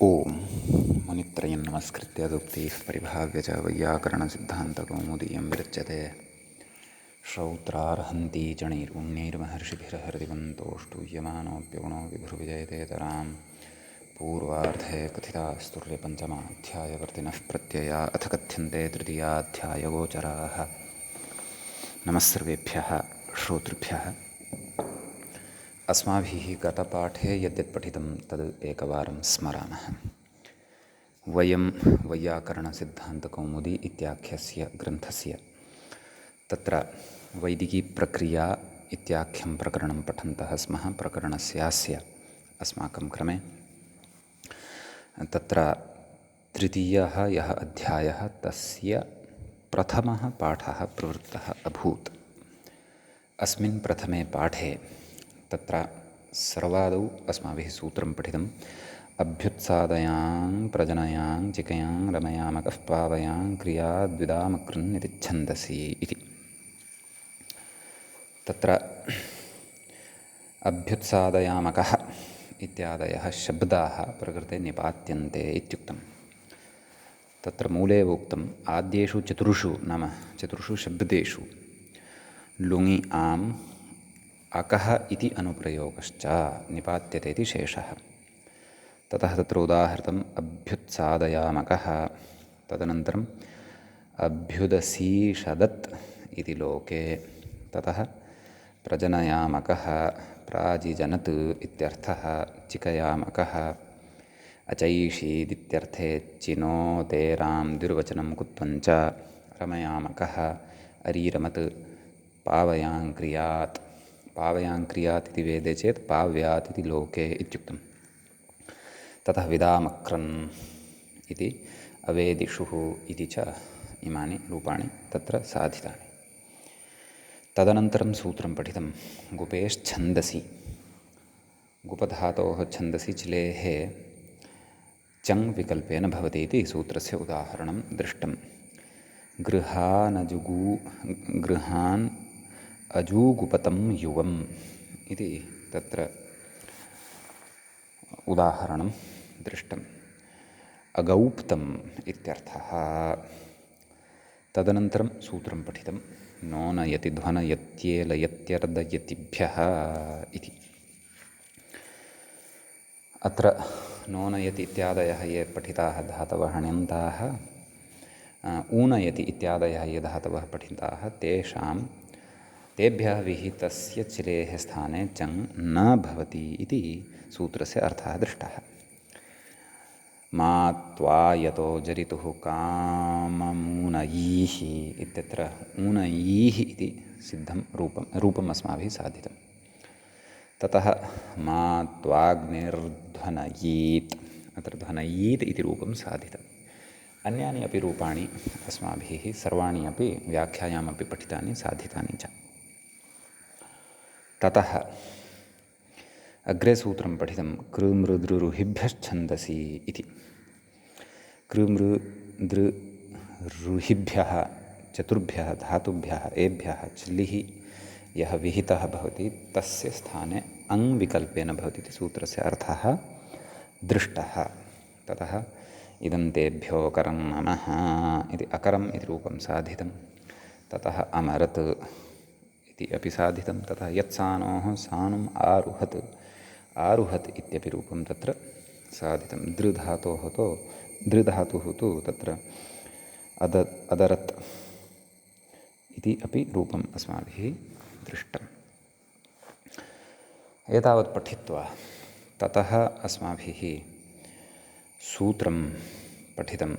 ओम मुनित्रयं नमस्कृत्य दुक्तिः परिभाव्य च वैयाकरणसिद्धान्तकौमुदीयं विरच्यते श्रौत्रार्हन्ति जणैर्पुण्यैर्महर्षिभिरहृदिवन्तोऽष्टूयमानोऽप्यगुणो विभुर्विजयतेतरां पूर्वार्धे कथितास्तुर्यपञ्चमाध्यायवर्तिनः प्रत्यया अथ कथ्यन्ते तृतीयाध्यायगोचराः। नमस्सर्वेभ्यः श्रोतृभ्यः। अस्माभिः गतपाठे यद्यत् पठितं तद् एकवारं स्मरामः। वयं वैयाकरणसिद्धान्तकौमुदी इत्याख्यस्य ग्रन्थस्य तत्र वैदिकीप्रक्रिया इत्याख्यं प्रकरणं पठन्तः स्मः। प्रकरणस्यास्य अस्माकं क्रमे तत्र तृतीयः यः अध्यायः तस्य प्रथमः पाठः प्रवृत्तः अभूत्। अस्मिन् प्रथमे पाठे तत्र सर्वादौ अस्माभिः सूत्रं पठितम् अभ्युत्सादयां प्रजनयां चिकयां रमयामकः पावयां क्रियाद्विदामकृन् इति छन्दसि इति। तत्र अभ्युत्सादयामकः इत्यादयः शब्दाः प्रकृते निपात्यन्ते इत्युक्तम्। तत्र मूले उक्तम् आद्येषु चतुर्षु शब्देषु लुङि आम् अकः इति अनुप्रयोगश्च निपात्यते इति शेषः। ततः तत्र उदाहृतम् अभ्युत्सादयामकः, तदनन्तरम् अभ्युदसीषदत् इति लोके, ततः प्रजनयामकः प्राजिजनत् इत्यर्थः, चिकयामकः अचैषीदित्यर्थे चिनो तेरां द्विर्वचनं कुत्वञ्च, रमयामकः अरीरमत् पावयां क्रियात् इति वेदे चेत् पाव्यात् इति लोके इत्युक्तम्। ततः विदामक्रन् इति अवेदिषुः इति च इमानि रूपाणि तत्र साधितानि। तदनन्तरं सूत्रं पठितं गुपेश्छन्दसि। गुपधातोः छन्दसि चिलेः चङ् विकल्पेन भवति इति सूत्रस्य उदाहरणं दृष्टम्। गृहान् अजूगुपतं युवम् इति तत्र उदाहरणं दृष्टम्। अगौप्तम् इत्यर्थः। तदनन्तरं सूत्रं पठितं नोनयति ध्वनयत्येलयत्यर्दयतिभ्यः इति। अत्र नोनयति इत्यादयः ये पठिताः धातवः ण्यन्ताः, ऊनयति इत्यादयः ये धातवः पठिताः तेभ्यः विहितस्य चिलेः स्थाने चङ् न भवति इति सूत्रस्य अर्थः दृष्टः। मा त्वा यतो जरितुः काममूनयीः इत्यत्र ऊनयीः इति सिद्धं रूपम् अस्माभिः साधितं। ततः मा त्वाग्निर्ध्वनयीत्, अत्र ध्वनयीत् इति रूपं साधितम्। अन्यानि अपि रूपाणि अस्माभिः सर्वाणि अपि व्याख्यायामपि पठितानि साधितानि च। ततः अग्रे सूत्रं पठितं कृमृदृरुहिभ्यश्छन्दसि इति। कृमृदृरुहिभ्यः चतुर्भ्यः धातुभ्यः एभ्यः चिल्लिः यः विहितः भवति तस्य स्थाने अङ् विकल्पेन भवति इति सूत्रस्य अर्थः दृष्टः। ततः इदन्तेभ्यो करं नमः इति अकरम् इति रूपं साधितं। ततः अमरत् इति अपि साधितं। ततः यत्सानोः सानुम् आरुहत् इत्यपि रूपं तत्र साधितं। दृधातुः तु तत्र अदरत् इति अपि रूपम् अस्माभिः दृष्टम्। एतावत् पठित्वा ततः अस्माभिः सूत्रं पठितं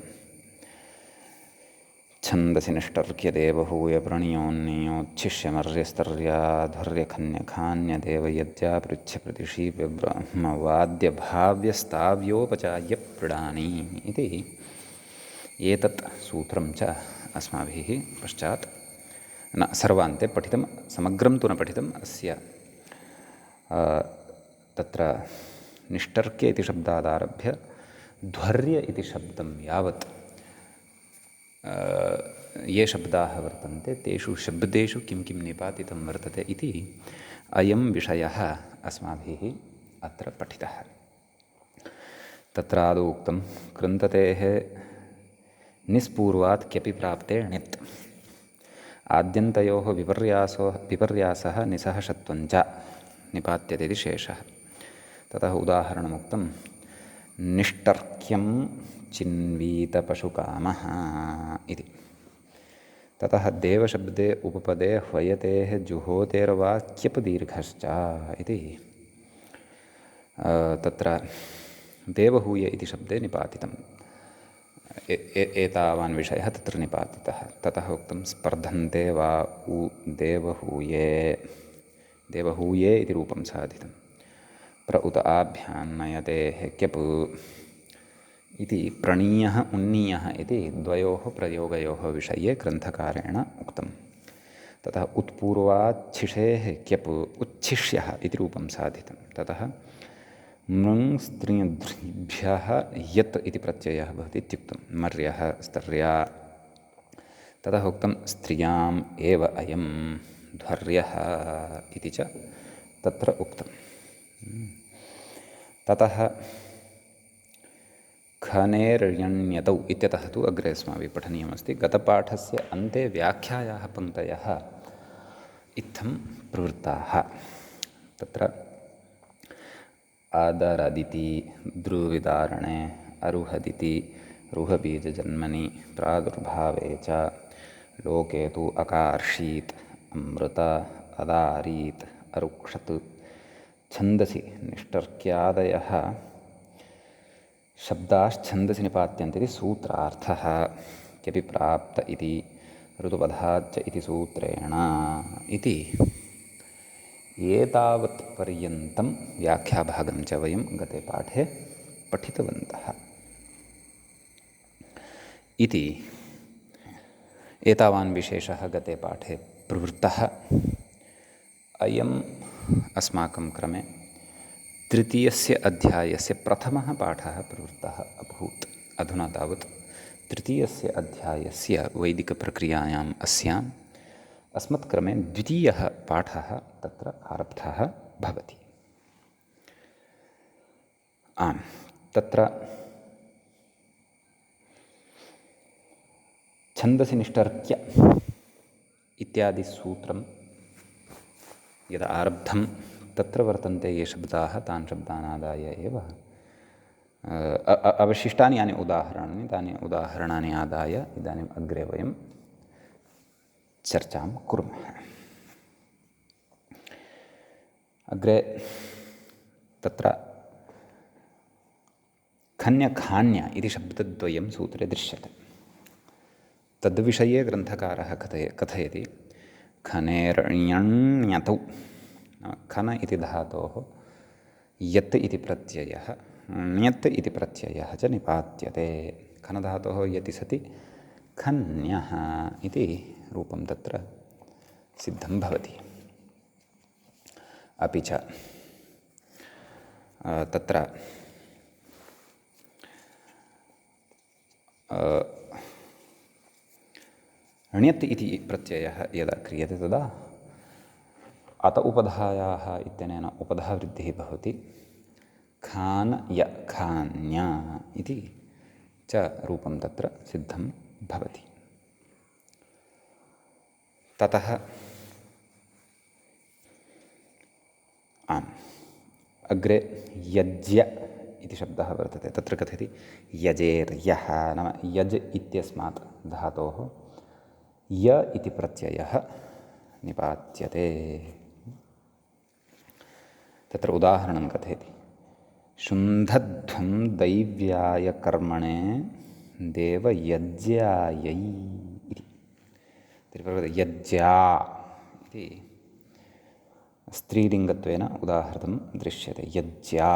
छन्दसि निष्टर्क्यदेवहूयप्रणयोन्नियोच्छिष्यमर्यस्तर्याधर्यखन्यखान्यदेवयज्ञापृच्छप्रतिषि ब्रह्मवाद्यभाव्यस्ताव्योपचायप्राणी इति एतत् सूत्रं च अस्माभिः पश्चात् सर्वान्ते पठितं, समग्रं तु न पठितम्। अस्य तत्र निष्टर्क्य इति शब्दादारभ्य ध्वर्य इति शब्दं यावत् ये शब्दाः वर्तन्ते तेषु शब्देषु किं किं निपातितं वर्तते इति अयं विषयः अस्माभिः अत्र पठितः। तत्र आदौ उक्तं कृन्ततेः निस्पूर्वात् क्यपि प्राप्ते णित् आद्यन्तयोः विपर्यासः निसहषत्वञ्च निपात्यते इति शेषः। ततः उदाहरणमुक्तं निष्टर्क्यं चिन्वीतपशुकामः इति। ततः देवशब्दे उपपदे ह्वयतेः जुहोतेर्वा क्यप् दीर्घश्च इति तत्र देवहूय इति शब्दे निपातितम् एतावान् विषयः तत्र निपातितः। ततः उक्तं स्पर्धन्ते वा उ देवहूये इति रूपं साधितं। प्र उत आभ्यान्नयतेः क्यप् इति प्रणीयः उन्नीयः इति द्वयोः प्रयोगयोः विषये ग्रन्थकारेण उक्तं। ततः उत्पूर्वाच्छिषेः क्यप् उच्छिष्यः इति रूपं साधितं। ततः मृङ् स्त्रियभ्यः यत् इति प्रत्ययः भवति इत्युक्तं मर्यः स्तर्या। ततः उक्तं स्त्रियाम् एव अयं ध्वर्यः इति च तत्र उक्तं। ततः खनेर्यण्यतौ इत्यतः तु अग्रे अस्माभिः पठनीयमस्ति। गतपाठस्य अन्ते व्याख्यायाः पङ्क्तयः इत्थं प्रवृत्ताः। तत्र आदरदिति द्रुविदारणे अरुहदिति रुहबीजजन्मनि प्रादुर्भावे च लोके तु अकार्षीत् अमृत अदारीत् अरुक्षत् छन्दसि निष्टर्क्यादयः शब्दाश्छन्दसि निपात्यन्ते इति सूत्रार्थः। क्यपि प्राप्त इति ऋतुपदाच्च इति सूत्रेण इति एतावत् पर्यन्तं व्याख्याभागं च वयं गते पाठे पठितवन्तः इति एतावान् विशेषः गते पाठे प्रवृत्तः। अयम् अस्माकं क्रमे तृतीयस्य अध्यायस्य प्रथमः पाठः प्रवृत्तः अभूत्। अधुना तावत् तृतीयस्य अध्यायस्य वैदिकप्रक्रियायाम् अस्याम् अस्मत्क्रमे द्वितीयः पाठः तत्र आरब्धः भवति। आम्, तत्र छन्दसि निष्टर्क्य इत्यादिसूत्रं यदा आरब्धं तत्र वर्तन्ते ये शब्दाः तान् शब्दानादाय एव अवशिष्टानि यानि उदाहरणानि तानि उदाहरणानि आदाय इदानीम् अग्रे वयं चर्चां कुर्मः। अग्रे तत्र खन्यखान्य इति शब्दद्वयं सूत्रे दृश्यते। तद्विषये ग्रन्थकारः कथयति खनेर्यण्यतौ खन इति धातोः यत् इति प्रत्ययः ण्यत् इति प्रत्ययः च निपात्यते। खनधातोः यति सति खन्यः इति रूपं तत्र सिद्धं भवति। अपि च तत्र ण्यत् इति प्रत्ययः यदा क्रियते तदा अत उपधायाः इत्यनेन उपधावृद्धिः भवति। खान्य खान्य इति च रूपं तत्र सिद्धं भवति। ततः अग्रे यज्य इति शब्दः वर्तते। तत्र कथयति यजेर्यः नाम यज् इत्यस्मात् धातोः य इति प्रत्ययः निपात्यते। तत्र उदाहरणं कथयति शुन्धध्वं दैव्याय कर्मणे देवयज्यायै इति। यज्या इति स्त्रीलिङ्गत्वेन उदाहृतं दृश्यते। यज्या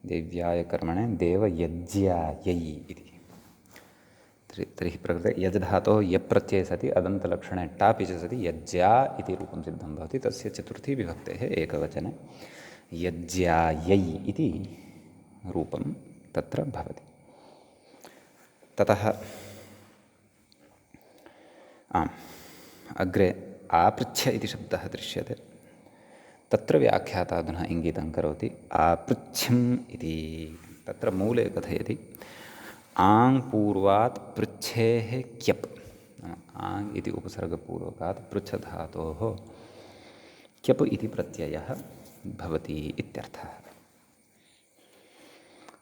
देव्याय कर्मणे देवयज्यायै इति। तर्हि प्रकृते यज् धातोः यप्रत्यये सति अदन्तलक्षणे टापि च सति यज्या इति रूपं सिद्धं भवति। तस्य चतुर्थी विभक्तेः एकवचने यज्यायै इति रूपं तत्र भवति। ततः अग्रे आपृच्छ इति शब्दः दृश्यते। तत्र व्याख्याता अधुना इङ्गितं करोति आपृच्छम् इति। तत्र मूले कथयति आङ् पूर्वात् पृच्छेः क्यप्, आङ् इति उपसर्गपूर्वकात् पृच्छधातोः क्यप् इति प्रत्ययः भवति इत्यर्थः।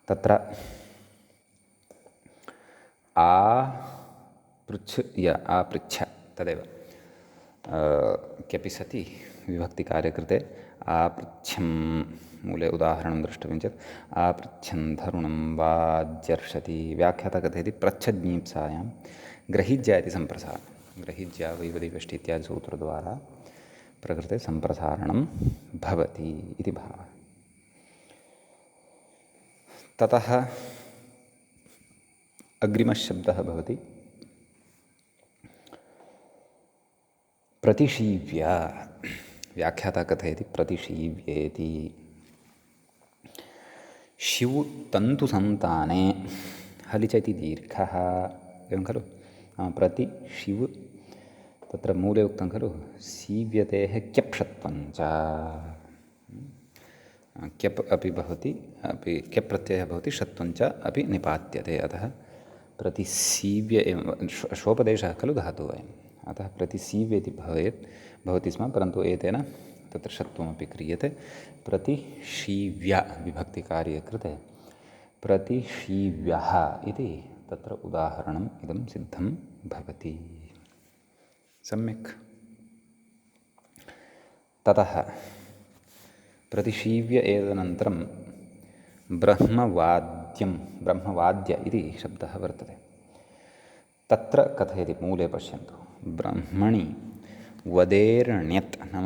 तत्र आपृच्छ तदेव क्यपि सति विभक्तिकार्यकृते आपृच्छं मूले उदाहरणं द्रष्टव्यं चेत् आपृच्छन् धरुणं वाज्यर्षति। व्याख्याता कथयति प्रच्छज्ञीप्सायां ग्रहिज्या इति सम्प्रसारणं, ग्रहिज्या वैवदिवेष्टि इत्यादि सूत्रद्वारा प्रकृते सम्प्रसारणं भवति इति भावः। ततः अग्रिमः शब्दः भवति प्रतिशीव्य। व्याख्याता कथयति प्रतिशीव्येति। शिव् तन्तुसन्ताने हलिच इति दीर्घः, एवं खलु। प्रतिशिव् तत्र मूले उक्तं खलु सीव्यतेः क्यप्षत्वं च, क्यप् अपि भवति, अपि क्यप् प्रत्ययः भवति, षत्वं च अपि निपात्यते। अतः प्रतिसीव्य एव शोपदेशः खलु धातुः अयम्, अतः प्रतिसीव्य इति भवति स्म, परन्तु एतेन तत्र षत्वमपि क्रियते। प्रतिशीव्य विभक्तिकार्ये कृते प्रतिशीव्यः इति तत्र उदाहरणम् इदं सिद्धं भवति। सम्यक्। ततः प्रतिशीव्य एतदनन्तरं ब्रह्मवाद्य इति शब्दः वर्तते। तत्र कथयति मूले पश्यन्तु, ब्रह्मणि वदेर्ण्यत् नाम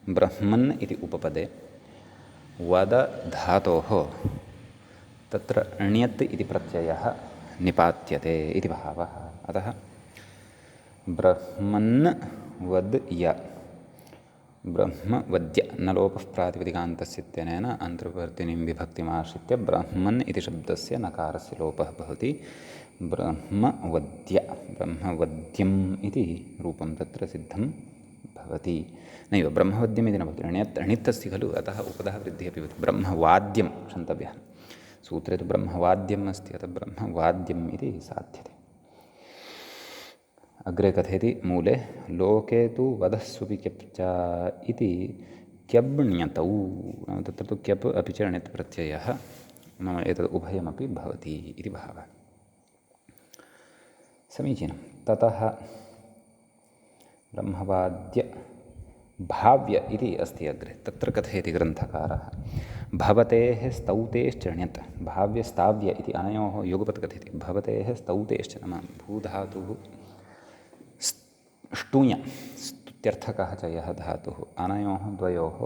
ब्रह्मन् इति उपपदे वद धातोः तत्र ण्यत् इति प्रत्ययः निपात्यते इति भावः। अतः ब्रह्मन् वद्य ब्रह्मवद्य न लोपः प्रातिपदिकान्तस्य इत्यनेन अन्तर्वर्तिनीं विभक्तिमाश्रित्य ब्रह्मन् इति शब्दस्य नकारस्य लोपः भवति। ब्रह्मवद्य ब्रह्मवद्यम् इति रूपं तत्र सिद्धं भवति। नैव ब्रह्मवद्यम् इति न भवति, णित् अस्ति खलु, अतः उपधः वृद्धिः अपि भवति। ब्रह्मवाद्यं क्षन्तव्यः, सूत्रे तु ब्रह्मवाद्यम् अस्ति, अतः ब्रह्मवाद्यम् इति साध्यते। अग्रे कथयति मूले लोके तु वदस्वपि क्यप् च इति क्यब्ण्यतौ, तत्र तु क्यप् अपि च णित् प्रत्ययः, नाम एतद् उभयमपि भवति इति भावः। समीचीनं। ततः ब्रह्मवाद्य भाव्य इति अस्ति अग्रे, तत्र कथयति ग्रन्थकारः भवतेः स्तौतेश्च ण्यत् भाव्यस्ताव्य इति अनयोः युगपत् कथयति। भवतेः स्तौतेश्च नाम भूधातुः ष्टुञ स्तुत्यर्थकः च यः धातुः, अनयोः द्वयोः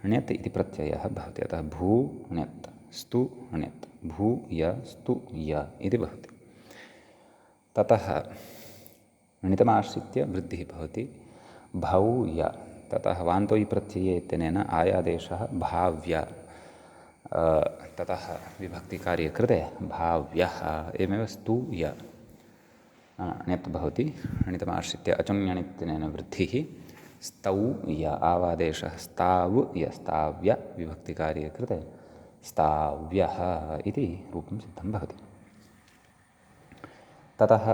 ण्यत् इति प्रत्ययः भवति। अतः भू ण्यत् स्तु ण्यत् भूय स्तुय इति भवति। ततः णितमाश्रित्य वृद्धिः भवति भौय। ततः वान्तोयि प्रत्यये इत्यनेन आयादेशः भाव्य, ततः विभक्तिकार्ये कृते भाव्यः, एवमेव स्तूय ण्यत् भवति, णितमाश्रित्य अचुण्यणित्यनेन वृद्धिः स्तौय, आवादेशः स्ताव्य स्ताव्य विभक्तिकार्ये कृते स्ताव्यः इति रूपं सिद्धं भवति। ततः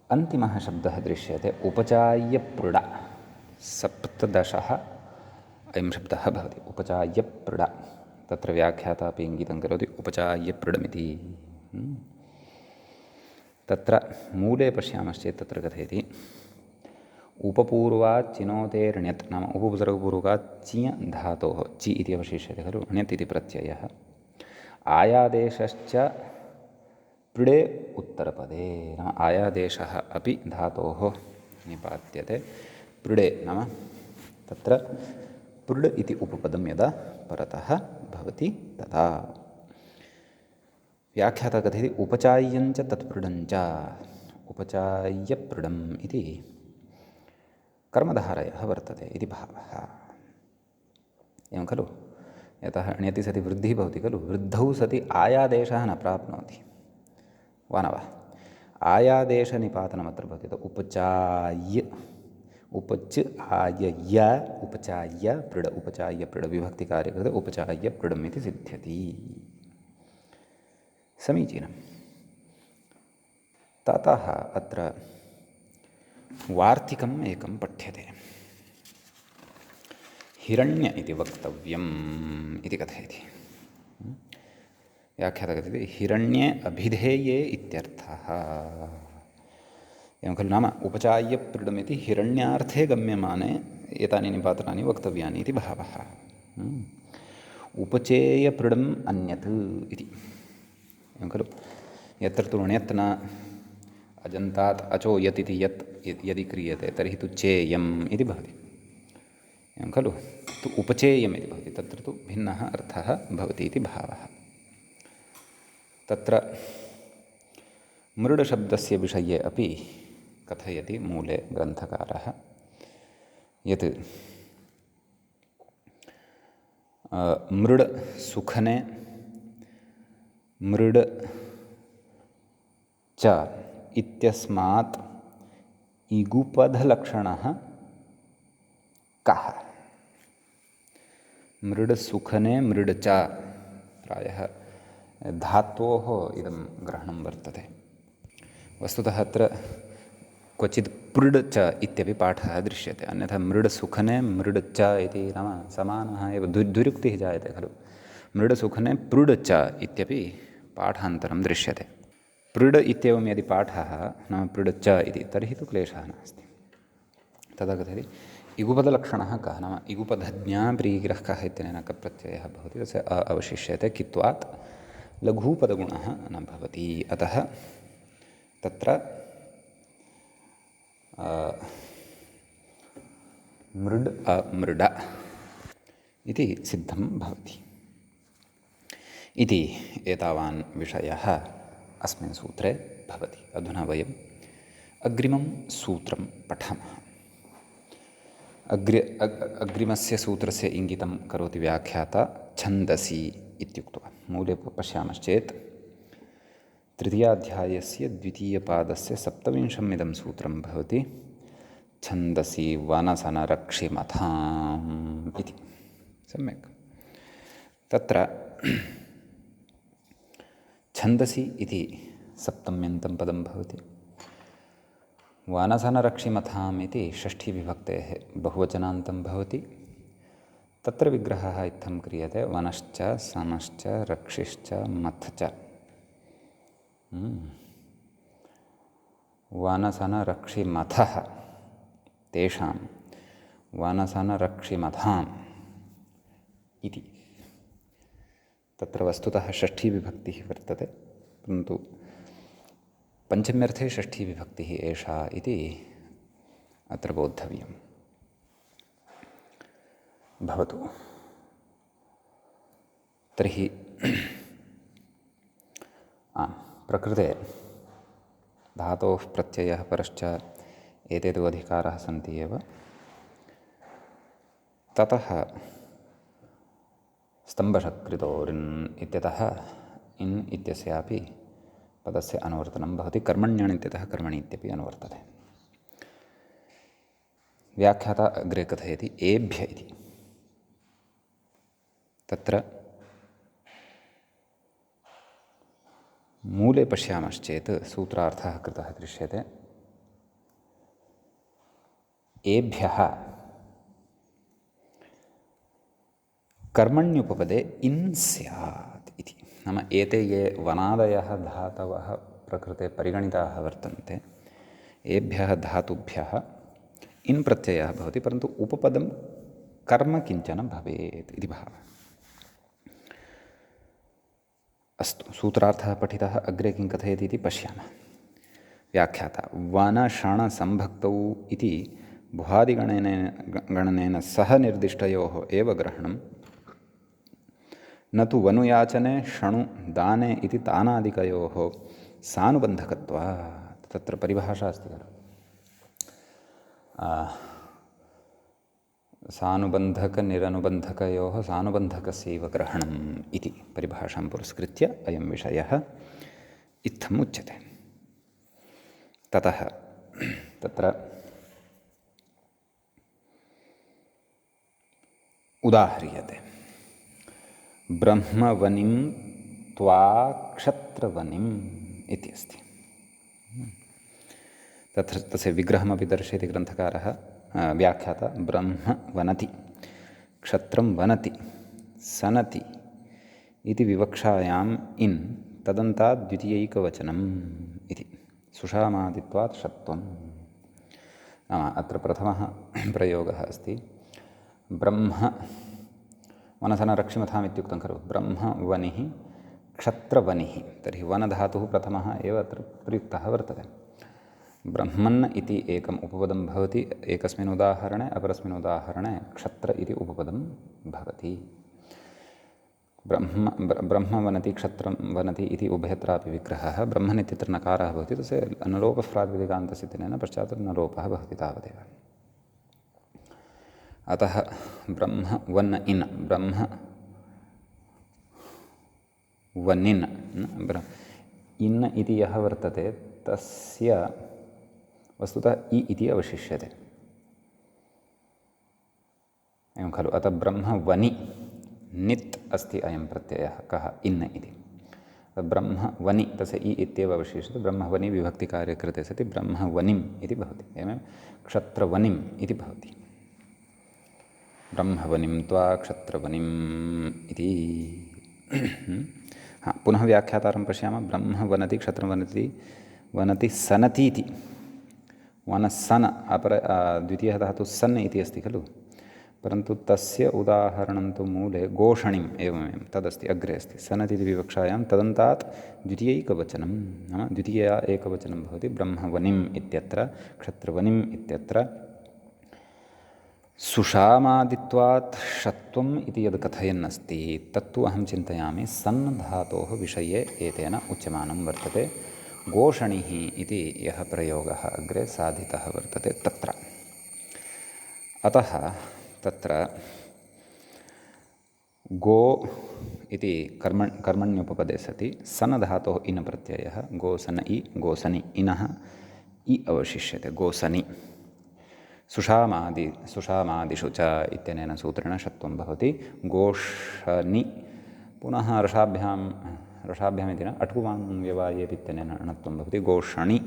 अन्तिमः शब्दः दृश्यते उपचाय्यपृड, सप्तदशः अयं शब्दः भवति उपचाय्यपृड। तत्र व्याख्याता अपि इङ्गितं करोति उपचाय्यपृडमिति। तत्र मूले पश्यामश्चेत् तत्र कथयति उपपूर्वात् चिनोतेर्ण्यत् नाम उपसर्गपूर्वकात् चिय धातोः चि इति अवशिष्यते खलु, ण्यत् इति प्रत्ययः आयादेशश्च पृडे उत्तरपदे, नाम आयादेशः अपि धातोः निपात्यते पृडे, नाम तत्र पृड् इति उपपदं यदा परतः भवति तदा। व्याख्याता कथयति उपचाय्यञ्च तत्पृडञ्च, उपचाय्यपृडम् इति कर्मधारयः वर्तते इति भावः। एवं खलु, यतः ण्यति सति वृद्धिः भवति खलु, वृद्धौ सति आयादेशः न प्राप्नोति वा न वा, आयादेशनिपातनमत्र भवति। उपचाय्य उपच आय य उपचाय्य पृड उपचाय्य पृड विभक्तिकार्य कृते उपचाय्य पृडम् इति सिद्ध्यति। समीचीनं। ततः अत्र वार्तिकम् एकं पठ्यते। हिरण्य इति वक्तव्यम् इति कथयति। व्याख्याता कथयति हिरण्ये अभिधेये इत्यर्थः। एवं खलु, नाम उपचाय्य पृडमिति हिरण्यार्थे गम्यमाने एतानि निपातनानि वक्तव्यानि इति भावः। उपचेयपृडम् अन्यत् इति। एवं खलु, यत्र तु ण्यत् न अजन्तात् अचो यत् इति यत् यदि क्रियते तर्हि तु चेयम् इति भवति। एवं खलु, तु उपचेयम् इति भवति, तत्र तु भिन्नः अर्थः भवति इति भावः। तत्र मृडशब्दस्य विषये अपि कथयति मूले ग्रन्थकारः यत् मृड सुखने मृड च इत्यस्मात् इगुपधलक्षणः कः। मृड सुखने मृड च प्रायः धातोः इदं ग्रहणं वर्तते। वस्तुतः अत्र क्वचित् पृड च इत्यपि पाठः दृश्यते, अन्यथा मृड सुखने मृड च इति नाम समानः एव द्विरुक्तिः जायते खलु। मृड सुखने पृड च इत्यपि पाठान्तरं दृश्यते। पृड इत्येवं यदि पाठः नाम पृड च इति तर्हि तु क्लेशः नास्ति। तदा कथयति इगुपदलक्षणः कः, नाम इगुपधज्ञा प्रीगिरः कः इत्यनेन कः प्रत्ययः भवति, तस्य अवशिष्यते, कित्वात् लघूपदगुणः न भवति। अतः तत्र मृड् अमृड इति सिद्धं भवति इति एतावान् विषयः अस्मिन् सूत्रे भवति। अधुना वयम् अग्रिमं सूत्रं पठामः। अग्रिमस्य सूत्रस्य इङ्गितं करोति व्याख्याता छन्दसि इत्युक्त्वा। मूले पश्यामश्चेत् तृतीयाध्यायस्य द्वितीयपादस्य 27 इदं सूत्रं भवति। छन्दसि वनसनरक्षिमथाम् इति। सम्यक्। तत्र छन्दसि इति सप्तम्यन्तं पदं भवति। वनसनरक्षिमथाम् इति षष्ठीविभक्तेः बहुवचनान्तं भवति। तत्र विग्रहः इत्थं क्रियते वनश्च सनश्च रक्षिश्च मथ च। वनसनरक्षिमथः तेषां वनसनरक्षिमथाम् इति। तत्र वस्तुतः षष्ठीविभक्तिः वर्तते, परन्तु पञ्चम्यर्थे षष्ठीविभक्तिः एषा इति अत्र बोद्धव्यं भवतु। तर्हि प्रकृते धातोः प्रत्ययः परश्च एते तु अधिकाराः सन्ति एव। ततः स्तम्भशकृतोरिन् इत्यतः इन् इत्यस्यापि पदस्य अनुवर्तनं भवति। कर्मण्यण् इत्यतः कर्मणि इत्यपि अनुवर्तते। व्याख्याता अग्रे कथयति एभ्य इति। तत्र मूले पश्यामश्चेत् सूत्रार्थः कृतः दृश्यते। एभ्यः कर्मण्युपपदे इन् स्यात् इति। नाम एते ये वनादयः धातवः प्रकृते परिगणिताः वर्तन्ते, एभ्यः धातुभ्यः इन् प्रत्ययः भवति, परन्तु उपपदं कर्म किञ्चन भवेत् इति भावः। अस्तु, सूत्रार्थः पठितः। अग्रे किं कथयति इति पश्यामः। व्याख्याता वनषणसम्भक्तौ इति भुवादिगणनेन सह निर्दिष्टयोः एव ग्रहणं न तु वनुयाचने षणु दाने इति तानादिकयोः सानुबन्धकत्वात्। तत्र परिभाषा अस्ति खलु, सानुबन्धकनिरनुबन्धकयोः सानुबन्धकस्यैव ग्रहणम् इति परिभाषां पुरस्कृत्य अयं विषयः इत्थम् उच्यते। ततः तत्र उदाह्रियते। ब्रह्मवनिं त्वा क्षत्रवनिम् इति अस्ति। तत्र तस्य विग्रहमपि दर्शयति ग्रन्थकारः, व्याख्याता। ब्रह्म वनति, क्षत्रं वनति, सनति इति विवक्षायाम् इन् तदन्तात् द्वितीयैकवचनम् इति सुषामादित्वात् षत्वम्। नाम अत्र प्रथमः प्रयोगः अस्ति। ब्रह्म वनसनरक्षिमथाम् इत्युक्तं खलु। ब्रह्मवनिः क्षत्रवनिः, तर्हि वनधातुः प्रथमः एव अत्र प्रयुक्तः वर्तते। ब्रह्मन् इति एकम् उपपदं भवति एकस्मिन् उदाहरणे, अपरस्मिन् उदाहरणे क्षत्र इति उपपदं भवति। ब्रह्म वनति क्षत्रं वनति इति उभयत्रापि विग्रहः। ब्रह्मन् इत्यत्र नकारः भवति, तस्य नलोपः प्रातिपदिकान्तस्य तेन पश्चात् नलोपः भवति तावदेव। अतः ब्रह्म वन इन्, ब्रह्म वनिन्, इन् इति यः वर्तते तस्य वस्तुतः इ इति अवशिष्यते, एवं खलु। अतः ब्रह्मवनि नित् अस्ति अयं प्रत्ययः, कः, इन् इति। ब्रह्मवनि तस्य इ इत्येव अवशिष्यते। ब्रह्मवनि विभक्तिकार्ये कृते सति ब्रह्मवनिम् इति भवति। एवं क्षत्रवनिम् इति भवति। ब्रह्मवनिं त्वा क्षत्रवनिम् इति। पुनः व्याख्यातारं पश्यामः। ब्रह्म वनति, क्षत्रं वनति, वनति सनति इति। वनस्सन द्वितीयः धातुः सन् इति अस्ति खलु, परन्तु तस्य उदाहरणं तु मूले गोषणिम् एवमेवं तदस्ति, अग्रे अस्ति। सनति इति विवक्षायां तदन्तात् द्वितीयैकवचनं, नाम द्वितीया एकवचनं भवति। ब्रह्मवनिम् इत्यत्र, क्षत्रवनिम् इत्यत्र सुषामादित्वात् षत्वम् इति यद् कथयन्नस्ति तत्तु अहं चिन्तयामि सन् धातोः विषये एतेन उच्यमानं वर्तते। गोषणिः इति यः प्रयोगः अग्रे साधितः वर्तते तत्र। अतः तत्र गो इति कर्मण्युपपदे सति सन् धातोः इन् प्रत्ययः गोसन इ, गोसनि, इनः इ अवशिष्यते, गोसनि। सुषामादिषु च इत्यनेन सूत्रेण षत्वं भवति। गोषनि पुनः रसाभ्याम् इति न, अटुवाङ्व्यवायेपि इत्यनेन णत्वं भवति। गोषणि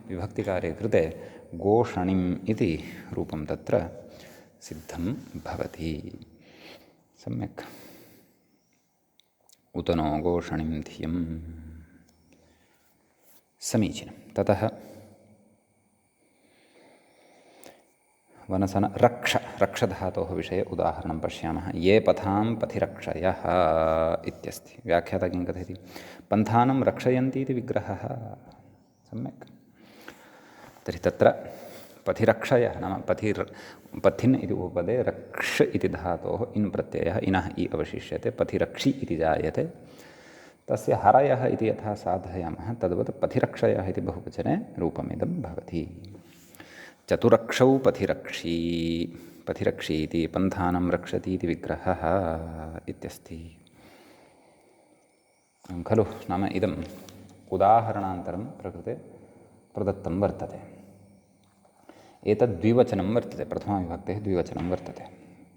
विभक्तिकार्ये कृते गोषणिम् इति रूपं तत्र सिद्धं भवति। सम्यक्। उत नो गोषणिं धियं। समीचीनं। ततः वनसन रक्षधातोः विषये उदाहरणं पश्यामः। ये पथां पथिरक्षयः इत्यस्ति। व्याख्याता किं कथयति? पन्थानं रक्षयन्ति इति विग्रहः। सम्यक्। तर्हि तत्र पथिरक्षयः नाम पथिन् इति उपपदे रक्ष इति धातोः इन् प्रत्ययः, इनः इ अवशिष्यते, पथिरक्षि इति जायते। तस्य हरयः इति यथा साधयामः तद्वत् पथिरक्षयः इति बहुवचने रूपमिदं भवति। चतुरक्षौ पथिरक्षी इति पन्थानं रक्षति इति विग्रहः इत्यस्ति खलु। नाम इदम् उदाहरणान्तरं प्रकृते प्रदत्तं वर्तते। एतद् द्विवचनं वर्तते, प्रथमाविभक्तेः द्विवचनं वर्तते।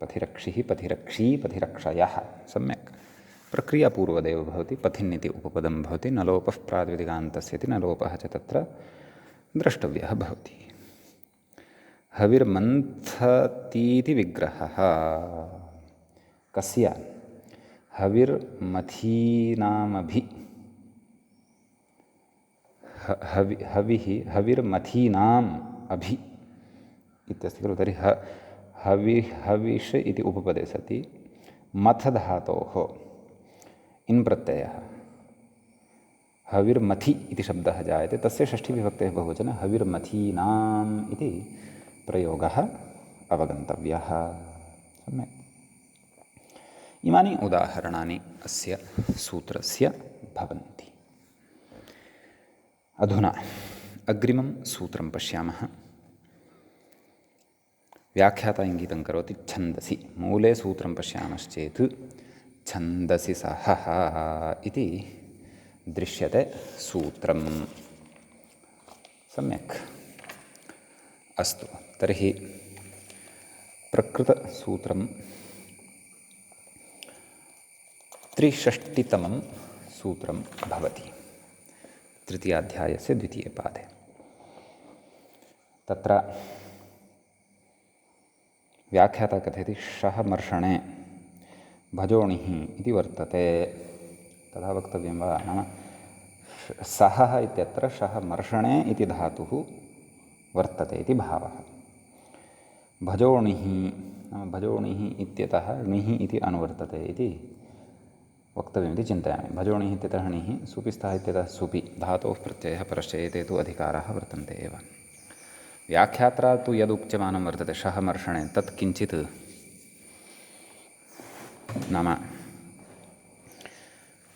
पथिरक्षिः, पथिरक्षी, पथिरक्षयः। सम्यक्। प्रक्रियापूर्वदेव भवति। पथिन् इति उपपदं भवति, नलोपः प्रातिपदिकान्तस्य इति नलोपः च तत्र द्रष्टव्यः भवति। हविर्मन्थतीति विग्रहः कस्य? हविर्मथीनामभि। हविर्मथीनाम् अभि इत्यस्ति खलु। तर्हि हविष इति उपपदे सति मथ धातोः इन् प्रत्ययः हविर्मथि इति शब्दः जायते। तस्य षष्ठीविभक्तेः बहुवचने हविर्मथीनाम् इति प्रयोगः अवगन्तव्यः। सम्यक्। इमानि उदाहरणानि अस्य सूत्रस्य भवन्ति। अधुना अग्रिमं सूत्रं पश्यामः। व्याख्याता इङ्गितं करोति छन्दसि। मूले सूत्रं पश्यामश्चेत् छन्दसि सहः इति दृश्यते सूत्रं। सम्यक्। अस्तु। तर्हि प्रकृतसूत्रं त्रिषष्टितमं सूत्रं भवति तृतीयाध्यायस्य द्वितीयपादे। तत्र व्याख्याता कथयति शः मर्षणे भजोणिः इति वर्तते। तथा वक्तव्यं वा? नाम सः इत्यत्र शः मर्षणे इति धातुः वर्तते इति भावः। भजोणिः नाम भजोणिः इत्यतः णिः इति अनुवर्तते इति वक्तव्यमिति चिन्तयामि। भजोणिः इत्यतः णिः, सुपिस्थः इत्यतः सुपि, धातोः प्रत्ययः परश्च, एते तु अधिकाराः वर्तन्ते एव। व्याख्यात्रा तु यदुच्यमानं वर्तते शः मर्षणे, तत् किञ्चित् नाम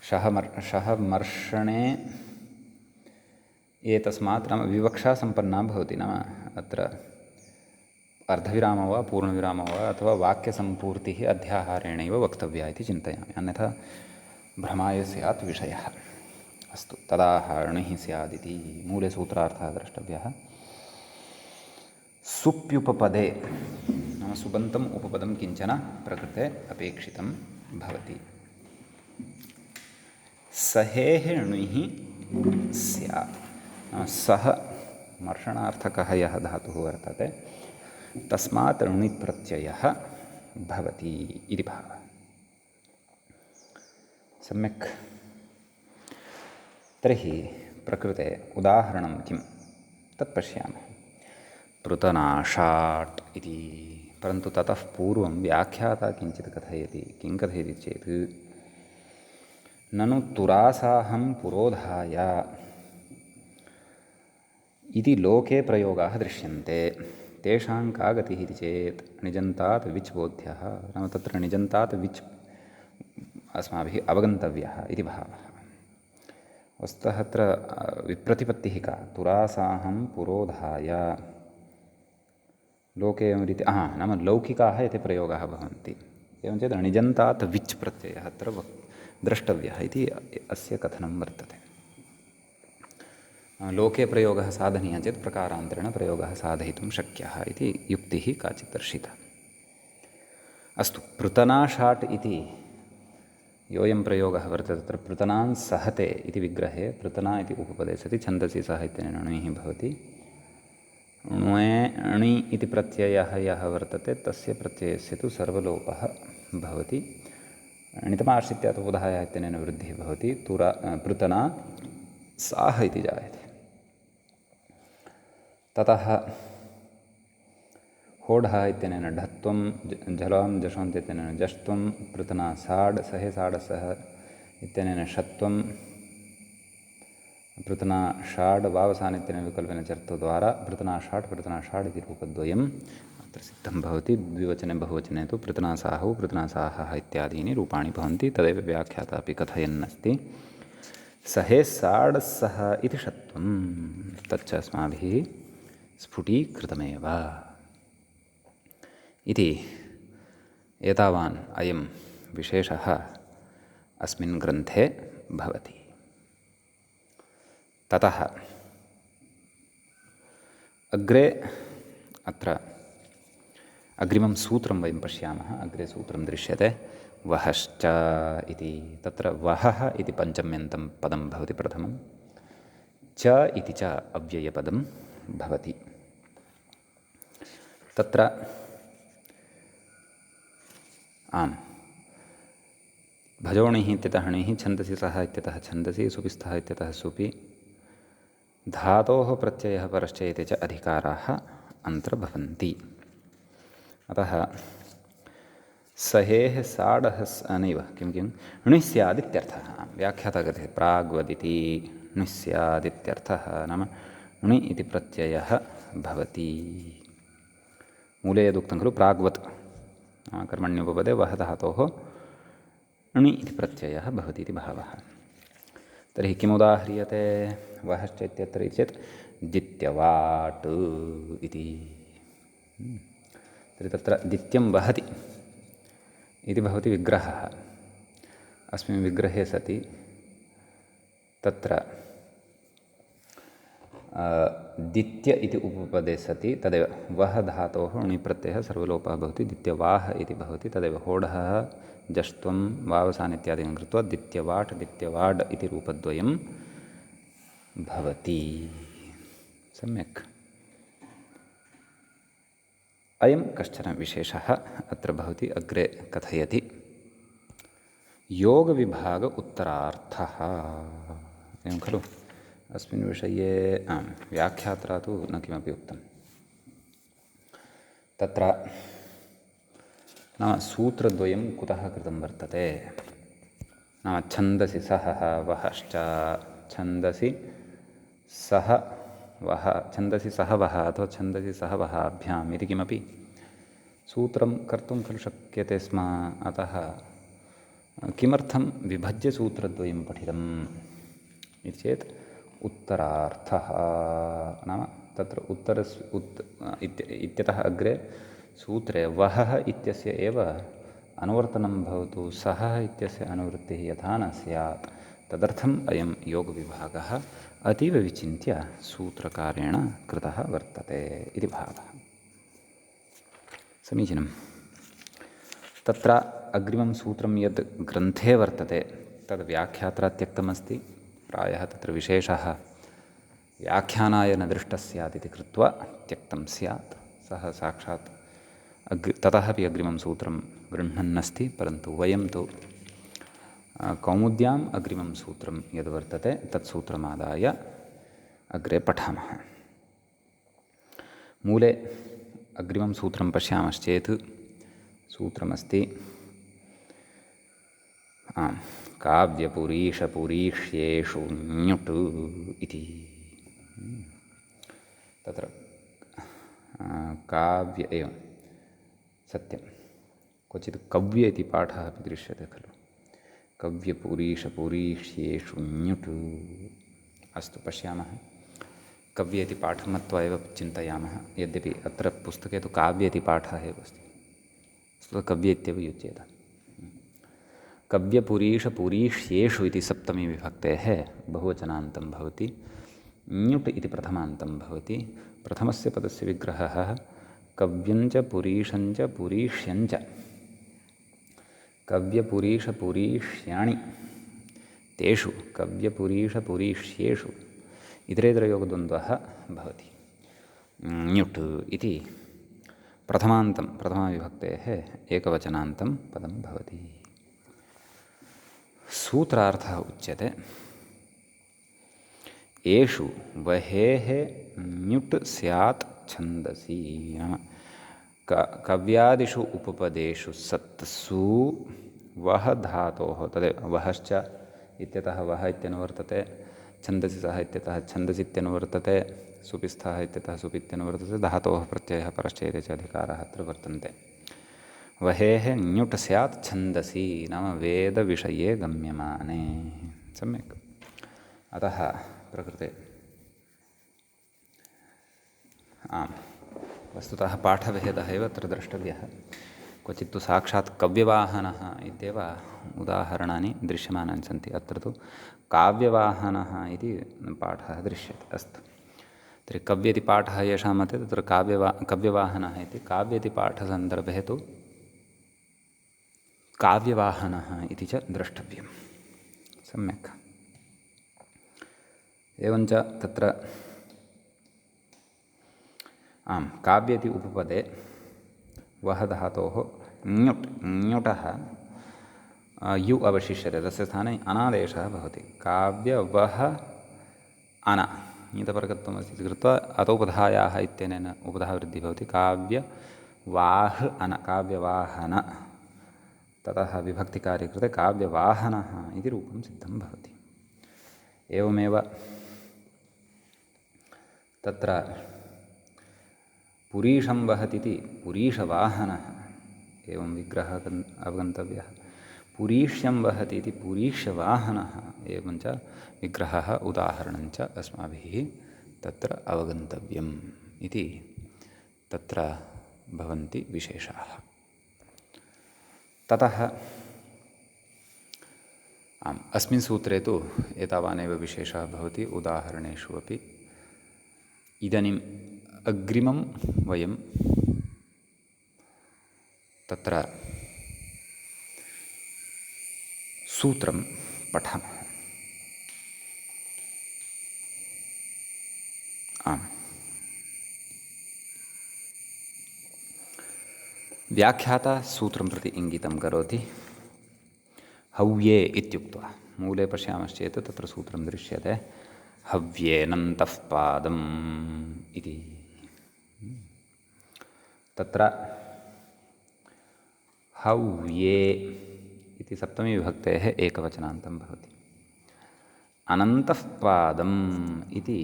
शः मर्षणे एतस्मात् नाम विवक्षा सम्पन्ना भवति। नाम अत्र अर्धविरामो वा पूर्णविरामो वा अथवा वाक्यसम्पूर्तिः अध्याहारेणैव वक्तव्या इति चिन्तयामि, अन्यथा भ्रमाय स्यात् विषयः। अस्तु, तदाह णिः स्यादिति मूले सूत्रार्थः द्रष्टव्यः। सुप्युपपदे नाम सुबन्तम् उपपदं किञ्चन प्रकृते अपेक्षितं भवति। सहेः णिः स्यात् नाम सः मर्षणार्थकः यः धातुः वर्तते तस्मात् णिप्रत्ययः भवति इति भावः। सम्यक्। तर्हि प्रकृते उदाहरणं किं तत् पश्यामः। पृतनाशाट् इति, परन्तु ततः पूर्वं व्याख्याता किञ्चित् कथयति। किं कथयति चेत् ननु तुरासाहं पुरोधाय इति लोके प्रयोगाः दृश्यन्ते। तेषां का गतिः इति चेत् णिजन्तात् विच् बोध्यः, नाम तत्र णिजन्तात् विच् अस्माभिः अवगन्तव्यः इति भावः। वस्तुतः अत्र विप्रतिपत्तिः का? तुरासाहं पुरोधाय लोके एवं रीति नाम लौकिकाः एते प्रयोगाः भवन्ति। एवं चेत् णिजन्तात् विच् प्रत्ययः अत्र द्रष्टव्यः इति अस्य कथनं वर्तते। लोके प्रयोगः साधनीयः चेत् प्रकारान्तरेण प्रयोगः साधयितुं शक्यः इति युक्तिः काचित् दर्शिता। अस्तु, पृतनाशाट् इति योऽयं प्रयोगः वर्तते, तत्र पृतनान् सहते इति विग्रहे पृतना इति उपपदे सति छन्दसि सः इत्यनेन णिः भवति। णि इति प्रत्ययः यः वर्तते तस्य प्रत्ययस्य तु सर्वलोपः भवति। णितमाश्रित्य उदाहय इत्यनेन वृद्धिः भवति। पृतना साः इति जायते। ततः होढः इत्यनेन ढत्वं, झलां जषोन्त इत्यनेन जष्ट्वं, पृतना साड् सहे साडसः इत्यनेन षत्वं, पृतना षाड् वावसान इत्यनेन विकल्पेन चर्तुद्वारा पृतनाषाड् इति रूपद्वयम् अत्र सिद्धं भवति। द्विवचने बहुवचने तु पृतनासाहौ पृतनासाहः इत्यादीनि रूपाणि भवन्ति। तदेव व्याख्याता अपि कथयन्नस्ति। सहे साडसः इति षत्वं, तच्च अस्माभिः स्फुटीकृतमेव इति एतावान् अयं विशेषः अस्मिन् ग्रन्थे भवति। ततः अग्रे अत्र अग्रिमं सूत्रं वयं पश्यामः। अग्रे सूत्रं दृश्यते वहश्च इति। तत्र वहः इति पञ्चम्यन्तं पदं भवति प्रथमं, च इति च अव्ययपदं भवति। तत्र भजोणिः इत्यतः णिः, छन्दसि सः इत्यतः छन्दसि, सुपिस्थः इत्यतः सुपि, धातोः प्रत्ययः परश्च एते च अधिकाराः अन्तर्भवन्ति। अतः सहेः साडः नैव किं णिः स्यादित्यर्थः। व्याख्याता कथयति प्राग्वदिति णिः स्यादित्यर्थः, नाम णि इति प्रत्ययः भवति। मूले यदुक्तं खलु प्राग्वत्, कर्मण्युपपदे वह धातोः णि इति प्रत्ययः भवति इति भावः। तर्हि किमुदाह्रियते वहश्च इत्यत्र इति चेत् दित्यवाट् इति। तर्हि तत्र दित्यं वहति इति भवति विग्रहः। अस्मिन् विग्रहे सति तत्र दित्य इति उपपदे सति तदेव वह धातोः णिप्रत्ययः सर्वलोपः भवति। दित्यवाह इति भवति। तदेव होढः जष्ट्वं वावसान् इत्यादिकं कृत्वा दित्यवाट् दित्यवाड् इति रूपद्वयं भवति। सम्यक्। अयं कश्चन विशेषः अत्र भवति अग्रे कथयति। योगविभाग उत्तरार्थः एवं खलु। अस्मिन् विषये व्याख्यात्रा तु न किमपि उक्तं। तत्र नाम सूत्रद्वयं कुतः कृतं वर्तते, नाम छन्दसि सः वहश्च, छन्दसि सः वः, छन्दसि सः वः अथवा छन्दसि सः वहाभ्याम् इति किमपि सूत्रं कर्तुं खलु शक्यते स्म। अतः किमर्थं विभज्य सूत्रद्वयं पठितम् इति चेत् उत्तरार्थः नाम तत्र इत्यतः अग्रे सूत्रे वहः इत्यस्य एव अनुवर्तनं भवतु, सः इत्यस्य अनुवृत्तिः यथा न स्यात्, तदर्थम् अयं योगविभागः अतीव विचिन्त्य सूत्रकारेण कृतः वर्तते इति भावः। समीचीनं। तत्र अग्रिमं सूत्रं यद् ग्रन्थे वर्तते तद् व्याख्यात्रा त्यक्तमस्ति। प्रायः तत्र विशेषः व्याख्यानाय न दृष्टः स्यात् इति कृत्वा त्यक्तं स्यात्। सः साक्षात् ततः अपि अग्रिमं सूत्रं गृह्णन्नस्ति, परन्तु वयं तु कौमुद्याम् अग्रिमं सूत्रं यद् वर्तते तत् सूत्रमादाय अग्रे पठामः। मूले अग्रिमं सूत्रं पश्यामश्चेत् सूत्रमस्ति काव्यपुरीशपुरीष्येषु ञुट् इति। तत्र काव्य एवं सत्यं क्वचित् कव्य इति पाठः अपि दृश्यते खलु। कव्यपुरीशपुरीष्येषु ञुट्। अस्तु पश्यामः। कव्य इति पाठं मत्वा एव चिन्तयामः, यद्यपि अत्र पुस्तके तु काव्य इति पाठः एव अस्ति, कव्य इत्येव युज्येत। कव्यपुरीशपुरीष्येषु इति सप्तमी विभक्तेः बहुवचनान्तं भवति, ञुट् इति प्रथमान्तं भवति। प्रथमस्य पदस्य विग्रहः कव्यञ्च पुरीशञ्च पुरीष्यञ्च, कव्यपुरीशपुरीष्याणि तेषु कव्यपुरीशपुरीष्येषु इतरेतरयोगद्वन्द्वः भवति। ञुट् इति प्रथमान्तं प्रथमाविभक्तेः एकवचनान्तं पदं भवति। सूत्रार्थः उच्यते एषु वहेः ञुट् स्यात् छन्दसि। कव्यादिषु उपपदेषु सत्सु वह धातोः तदेव वहश्च इत्यतः वह इत्यनुवर्तते, छन्दसि सः इत्यतः छन्दसि इत्यनुवर्तते, सुपिस्थः इत्यतः सुपित्यनुवर्तते, धातोः प्रत्ययः परश्चैते च अधिकाराः अत्र वर्तन्ते। वहेः ञुट् स्यात् छन्दसि नाम वेदविषये गम्यमाने। सम्यक्। अतः प्रकृते वस्तुतः पाठभेदः एव अत्र द्रष्टव्यः। क्वचित् तु साक्षात् कव्यवाहनः इत्येव उदाहरणानि दृश्यमानानि सन्ति। अत्र तु काव्यवाहनः इति पाठः दृश्यते। अस्तु तर्हि कव्य इति पाठः येषां मते तत्र कव्यवाहनः इति, काव्य इति पाठसन्दर्भे तु काव्यवाहनः इति च द्रष्टव्यं। सम्यक्। एवञ्च तत्र काव्य इति उपपदे वह धातोः ञुटः यु अवशिष्यते, तस्य स्थाने अनादेशः भवति। काव्यवह अन नीतपरकत्वमस्ति इति कृत्वा अतोपधायाः इत्यनेन उपधावृद्धिः भवति। काव्यवाह अन काव्यवाहन, ततः विभक्तिकार्ये कृते काव्यवाहनः इति रूपं सिद्धं भवति। एवमेव तत्र पुरीशं वहतीति पुरीशवाहनः एवं विग्रहः अवगन्तव्यः। पुरीष्यं वहतीति पुरीष्यवाहनः एवञ्च विग्रहः उदाहरणञ्च अस्माभिः तत्र अवगन्तव्यम् इति तत्र भवन्ति विशेषाः। ततः अस्मिन् सूत्रे तु एतावानेव विशेषः भवति। उदाहरणेषु अपि इदानीम् अग्रिमं वयं तत्र सूत्रं पठामः। आम्, व्याख्याता सूत्रं प्रति इङ्गितं करोति। हव्ये इत्युक्त्वा मूले पश्यामश्चेत् तत्र सूत्रं दृश्यते, हव्येनन्तः पादम् इति। तत्र हव्ये इति सप्तमी विभक्तेः एकवचनान्तं भवति। अनन्तः पादम् इति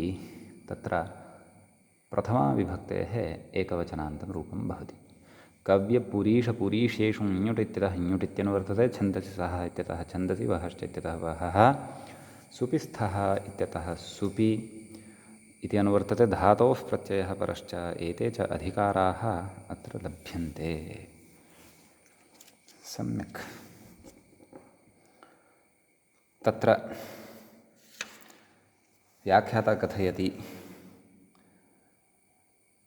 तत्र प्रथमा विभक्तेः एकवचनान्तं रूपं भवति। कव्यपुरीषपुरीषेषु ञ्युट् इत्यतः ञुट् इत्यनुवर्तते, छन्दसि सः इत्यतः छन्दसि, वहश्च इत्यतः वहः, सुपिस्थः इत्यतः सुपि इति अनुवर्तते। धातोः प्रत्ययः परश्च, एते च अधिकाराः अत्र लभ्यन्ते। सम्यक्। तत्र व्याख्याता कथयति,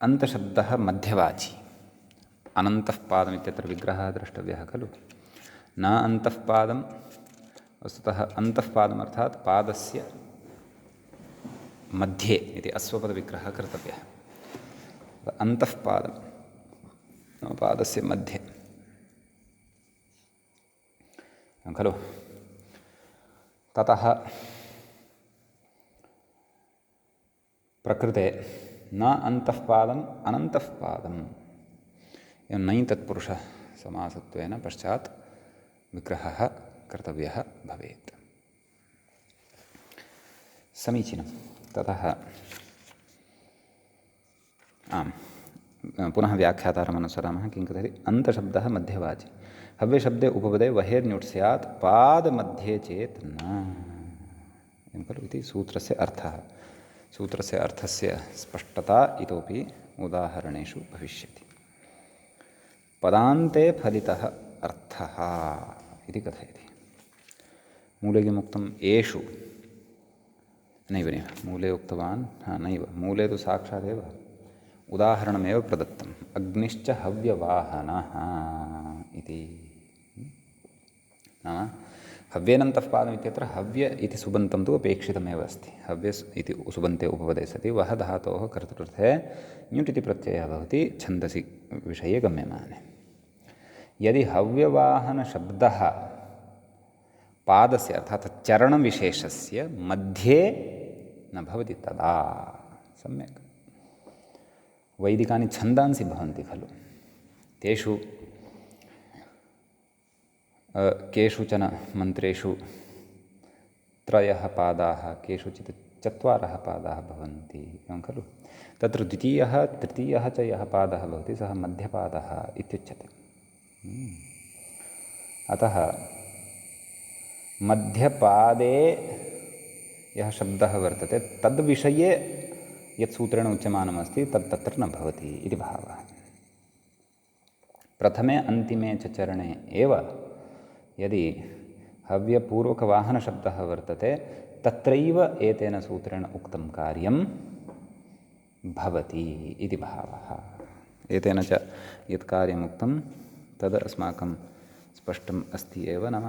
अन्तशब्दः मध्यवाची। अनन्तः पादम् इत्यत्र विग्रहः द्रष्टव्यः खलु। न अन्तः पादं, वस्तुतः अन्तः पादम् अर्थात् पादस्य मध्ये इति अश्वपदविग्रहः कर्तव्यः। अन्तः पादं पादस्य मध्ये खलु। ततः प्रकृते न अन्तः पादम् अनन्तः पादम्, एवं नै तत्पुरुषः समासत्वेन पश्चात् विग्रहः कर्तव्यः भवेत्। समीचीनं। ततः आम्, पुनः व्याख्यातारम् अनुसरामः। किं कथयति, अन्तशब्दः मध्यवाची। हव्यशब्दे उपपदे वहेर्ञुट् स्यात्, पादमध्ये चेत् न, एवं खलु इति सूत्रस्य अर्थः। सूत्रस्य अर्थस्य स्पष्टता इतोपि उदाहरणेषु भविष्यति। पदान्ते फलितः अर्थः इति कथयति। मूले किमुक्तम्, एषु, नैव मूले उक्तवान्, नैव, मूले तु साक्षादेव उदाहरणमेव प्रदत्तम्, अग्निश्च हव्यवाहनः इति। नाम हव्येनन्तः पादम् इत्यत्र हव्य इति सुबन्तं तु अपेक्षितमेव अस्ति। हव्य इति सुबन्ते उपपदे सति वः धातोः कर्तृर्थे ञुट् इति प्रत्ययः भवति छन्दसि विषये गम्यमाने। यदि हव्यवाहनशब्दः पादस्य अर्थात् चरणविशेषस्य मध्ये न भवति तदा सम्यक्। वैदिकानि छन्दांसि भवन्ति खलु, तेषु केषुचन मन्त्रेषु त्रयः पादाः, केषुचित् चत्वारः पादाः भवन्ति, एवं खलु। तत्र द्वितीयः तृतीयः च यः पादः भवति सः मध्यपादः इत्युच्यते। अतः मध्यपादे यः शब्दः वर्तते तद्विषये यत् सूत्रेण उच्यमानमस्ति तत् तत्र न भवति इति भावः। प्रथमे अन्तिमे च चरणे एव यदि हव्यपूर्वकवाहनशब्दः वर्तते तत्रैव एतेन सूत्रेण उक्तं कार्यं भवति इति भावः। एतेन च यत् कार्यमुक्तं तद् अस्माकं स्पष्टम् अस्ति एव, नाम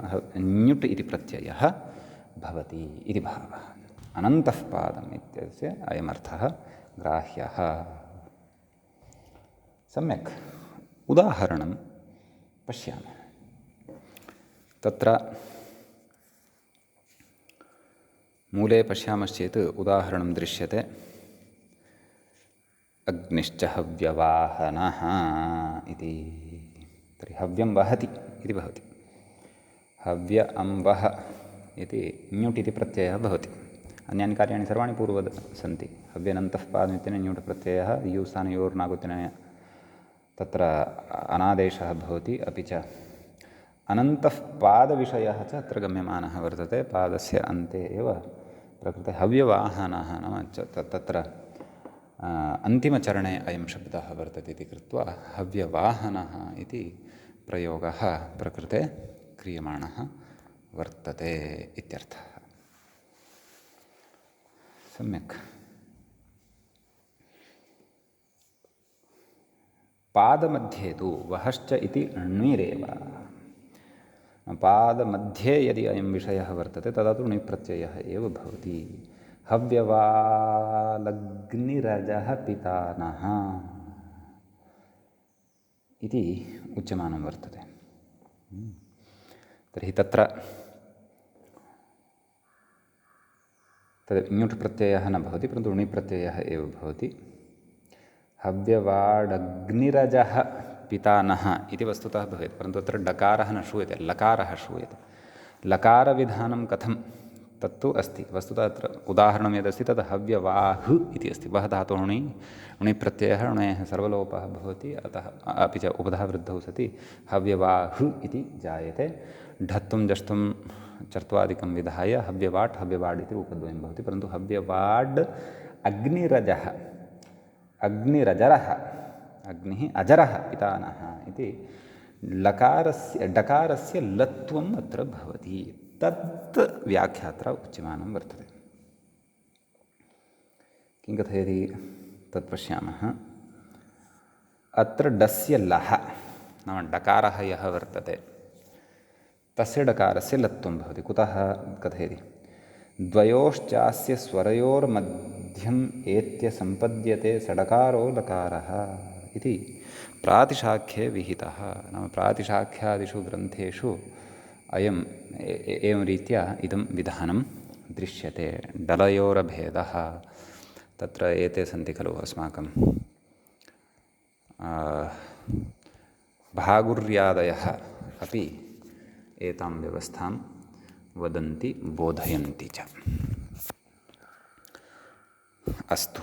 ञुट् इति प्रत्ययः भवति इति भावः। अनन्तः पादम् इत्यस्य अयमर्थः ग्राह्यः। सम्यक्। उदाहरणं पश्यामः। तत्र मूले पश्यामश्चेत् उदाहरणं दृश्यते, अग्निश्च हव्यवाहनः इति। तर्हि हव्यं वहति इति भवति। हव्य अंवह इति ञुट् इति प्रत्ययः भवति। अन्यानि कार्याणि सर्वाणि पूर्ववत् सन्ति। हव्यनन्तः पादमित्यनेन ञुट् प्रत्ययः युस्थानयोर्नागुत्यनेन तत्र अनादेशः भवति। अपि च अनन्तः पादविषयः च अत्र गम्यमानः वर्तते। पादस्य अन्ते एव प्रकृते हव्यवाहनः नाम तत्र अन्तिमचरणे अयं शब्दः वर्तते इति कृत्वा हव्यवाहनः इति प्रयोगः प्रकृते क्रियमाणः वर्तते इत्यर्थः। सम्यक्। पादमध्ये तु वहश्च इति ण्विरेव। पादमध्ये यदि अयं विषयः वर्तते तदा तु णिप्रत्ययः एव भवति। हव्यवालग्निरजः पितानः इति उच्यमानं वर्तते। तर्हि तत्र तद् ञुट् प्रत्ययः न भवति, परन्तु णिप्रत्ययः एव भवति। हव्यवाडग्निरजः पितानः इति वस्तुतः भवेत्, परन्तु अत्र डकारः न श्रूयते, लकारः श्रूयते। लकारविधानं कथं तत्तु अस्ति। वस्तुतः अत्र उदाहरणं यदस्ति तद् हव्यवाह् इति अस्ति। वः धातोः णिप्रत्ययः णेः सर्वलोपः भवति, अतः अपि च उपधा वृद्धौ सति हव्यवाह् इति जायते। ढत्वं जष्टुं चर्त्वादिकं विधाय हव्यवाट् हव्यवाड् इति रूपद्वयं भवति, परन्तु हव्यवाड् अग्निरजः अग्निरजरः अग्निः अजरः पितानः इति लकारस्य डकारस्य लत्वम् अत्र भवति। तत् व्याख्यात्र उच्यमानं वर्तते। किं कथयति तत् पश्यामः। अत्र डस्य लः नाम डकारः यः वर्तते तस्य डकारस्य लत्वं भवति। कुतः कथयति। द्वयोश्चास्य स्वरयोर्मध्यम् एत्य सम्पद्यते सडकारो लकारः इति प्रातिशाख्ये विहितः। नाम प्रातिशाख्यादिषु ग्रन्थेषु अयम् एवं रीत्या इदं विधानं दृश्यते। डलयोरभेदः तत्र एते सन्ति खलु अस्माकं भागुर्यादयः अपि एतां व्यवस्थां वदन्ति बोधयन्ति च। अस्तु।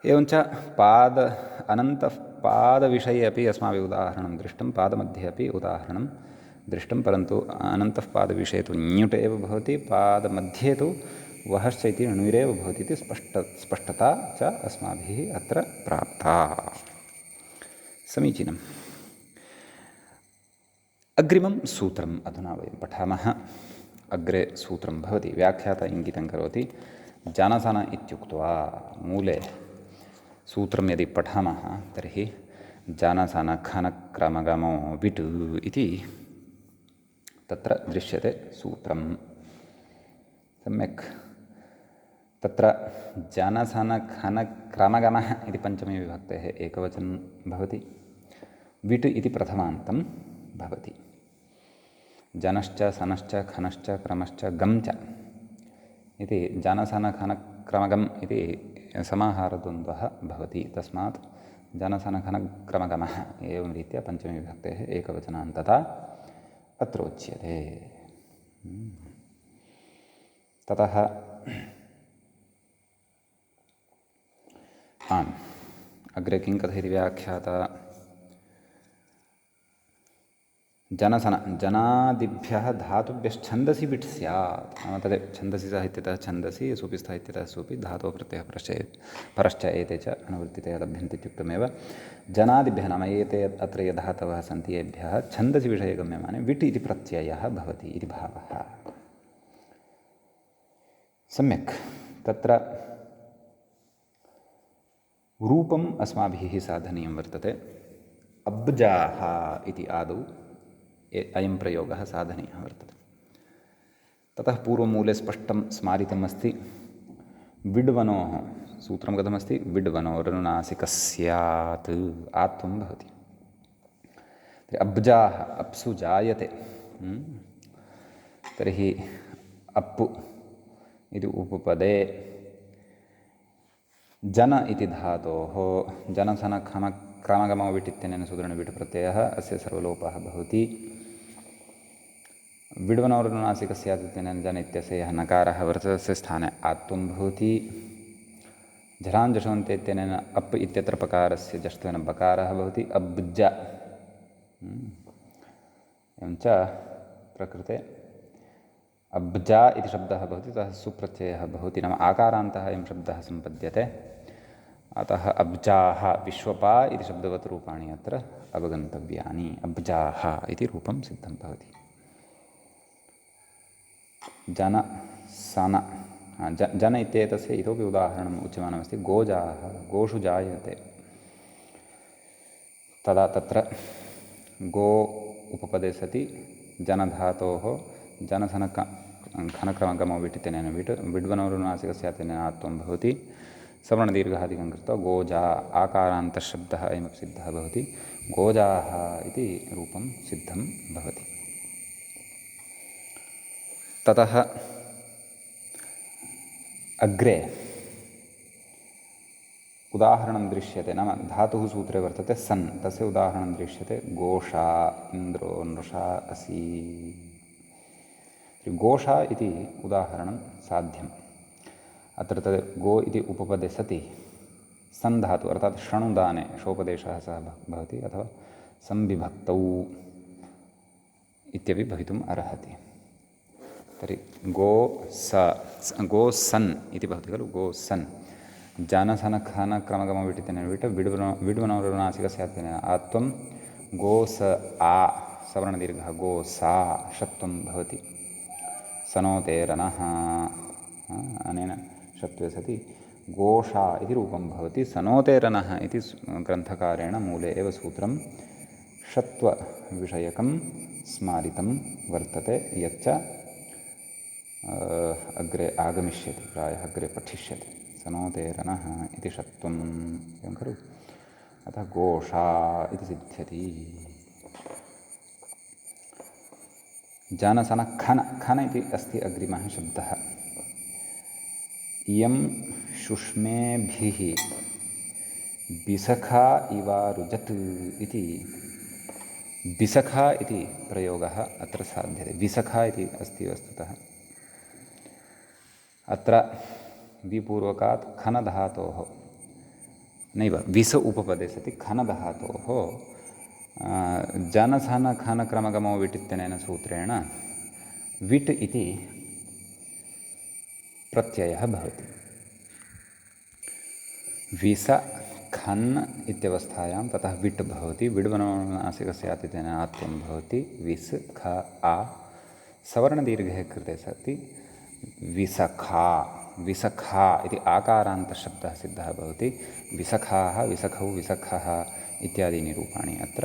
एवञ्च अनन्तपादविषये अपि अस्माभिः उदाहरणं दृष्टं, पादमध्ये अपि उदाहरणं दृष्टं, परन्तु अनन्तपादविषये तु ञुट् एव भवति, पादमध्ये तु वहश्च इति णिरेव भवति इति स्पष्टता च अस्माभिः अत्र प्राप्ता। समीचीनम्। अग्रिमं सूत्रम् अधुना वयं पठामः। अग्रे सूत्रं भवति। व्याख्याता इङ्गितं करोति जनसन इत्युक्त्वा मूले सूत्रं यदि पठामः तर्हि जनसनखनक्रमगमो विट् इति तत्र दृश्यते सूत्रं। सम्यक्। तत्र जनसनखनक्रमगमः इति पञ्चमी विभक्तेः एकवचनं भवति। विट् इति प्रथमान्तं भवति। जनश्च सनश्च खनश्च क्रमश्च गं च इति जनसनखनक्रमगम् इति समाहारद्वन्द्वः भवति। तस्मात् जनसनखनक्रमगमः एवं रीत्या पञ्चमी विभक्तेः एकवचनान्तता अत्र उच्यते। ततः अग्रे किं कथयति व्याख्याता। जनसन जनादिभ्यः धातुभ्यश्छन्दसि विट् स्यात्। नाम तदेव छन्दसि सः इत्यतः छन्दसि, सुपि स्थः इत्यतः सुपि, धातोः प्रत्ययः परश्च एते च अनुवृत्तितया लभ्यन्ते इत्युक्तमेव। जनादिभ्यः नाम एते अत्र ये धातवः सन्ति येभ्यः छन्दसि विषये गम्यमाने विट् इति प्रत्ययः भवति इति भावः। सम्यक्। तत्र रूपम् अस्माभिः साधनीयं वर्तते। अब्जाः इति आदौ अयं प्रयोगः साधनीयः वर्तते। ततः पूर्वमूले स्पष्टं स्मारितमस्ति। विड्वनोः सूत्रं कथमस्ति। विड्वनोरनुनासिकस्यात् आत्वं भवति। अब्जाः अप्सु जायते। तर्हि अप्पु इति उपपदे जन इति धातोः जनसनखनक्रमगमो विट् इत्यनेन सूत्रेण विट् प्रत्ययः अस्य सर्वलोपः भवति। विड्वनोरनुनासिकस्यात् इत्यनेन जन इत्यस्य यः नकारः वर्तते तस्य स्थाने आत्वं भवति। झलाञ्जषन्ते इत्यनेन अप् इत्यत्र पकारस्य जष्त्वेन बकारः भवति। अब्ज। एवञ्च प्रकृते अब्जा इति शब्दः भवति, ततः सुप्रत्ययः भवति। नाम आकारान्तः अयं शब्दः सम्पद्यते। अतः अब्जाः विश्वपा इति शब्दवत् रूपाणि अत्र अवगन्तव्यानि। अब्जाः इति रूपं सिद्धं भवति। जन सन जन इत्येतस्य इतोपि उदाहरणम् उच्यमानमस्ति। गोजाः गोषु जायते। तदा तत्र गो उपपदे सति जनधातोः जनसनक खनक्रमगमो विट् इत्यनेन विट् विड्वनोरुनासिकस्यात् आत्वं भवति सवर्णदीर्घादिकं कृत्वा गोजा आकारान्तशब्दः अयमपि सिद्धः भवति गोजाः इति रूपं सिद्धं भवति। ततः अग्रे उदाहरणं दृश्यते नाम धातुः सूत्रे वर्तते सन् तस्य उदाहरणं दृश्यते गोषा इन्द्रो नृषा असि। गोषा इति उदाहरणं साध्यम्। अत्र तद् गो इति उपपदे सति सन् धातु अर्थात् षणुदाने षोपदेशः सः भवति अथवा संविभक्तौ इत्यपि भवितुम् अर्हति। तर्हि गो सन् इति भवति खलु गो सन् जानसनखनक्रमगमविट् इत्यनेन विट् विड्वनोरुनासिकस्यात् आत्वं गो स आ सवर्णदीर्घः गो सा षत्वं भवति सनोतेरनः अनेन षत्वे सति गोषा इति रूपं भवति। सनोतेरनः इति ग्रन्थकारेण मूले एव सूत्रं षत्वविषयकं स्मारितं वर्तते यच्च अग्रे आगमिष्यति प्रायः अग्रे पठिष्यति। सनोतेरनः इति षत्वम् एवं खलु अतः गोषा इति सिद्ध्यति। जानसनखन खन इति अस्ति अग्रिमः शब्दः। इयं शुष्मेभिः बिसखा इवारुजत् इति बिसखा इति प्रयोगः अत्र साध्यते। बिसखा इति अस्ति वस्तुतः अत्र विपूर्वकात् खनधातोः नैव विस उपपदे सति खनधातोः जनसनखनक्रमगमो विट् इत्यनेन सूत्रेण विट् इति प्रत्ययः भवति। विस खन् इत्यवस्थायां ततः विट् भवति विड्वनोरुनासिकस्यात् इत्यनेन आत्वं भवति विस् ख आ सवर्णदीर्घे कृते सति विसखा विसखा इति आकारान्तशब्दः सिद्धः भवति। विसखाः विसखौ विसखः इत्यादीनि रूपाणि अत्र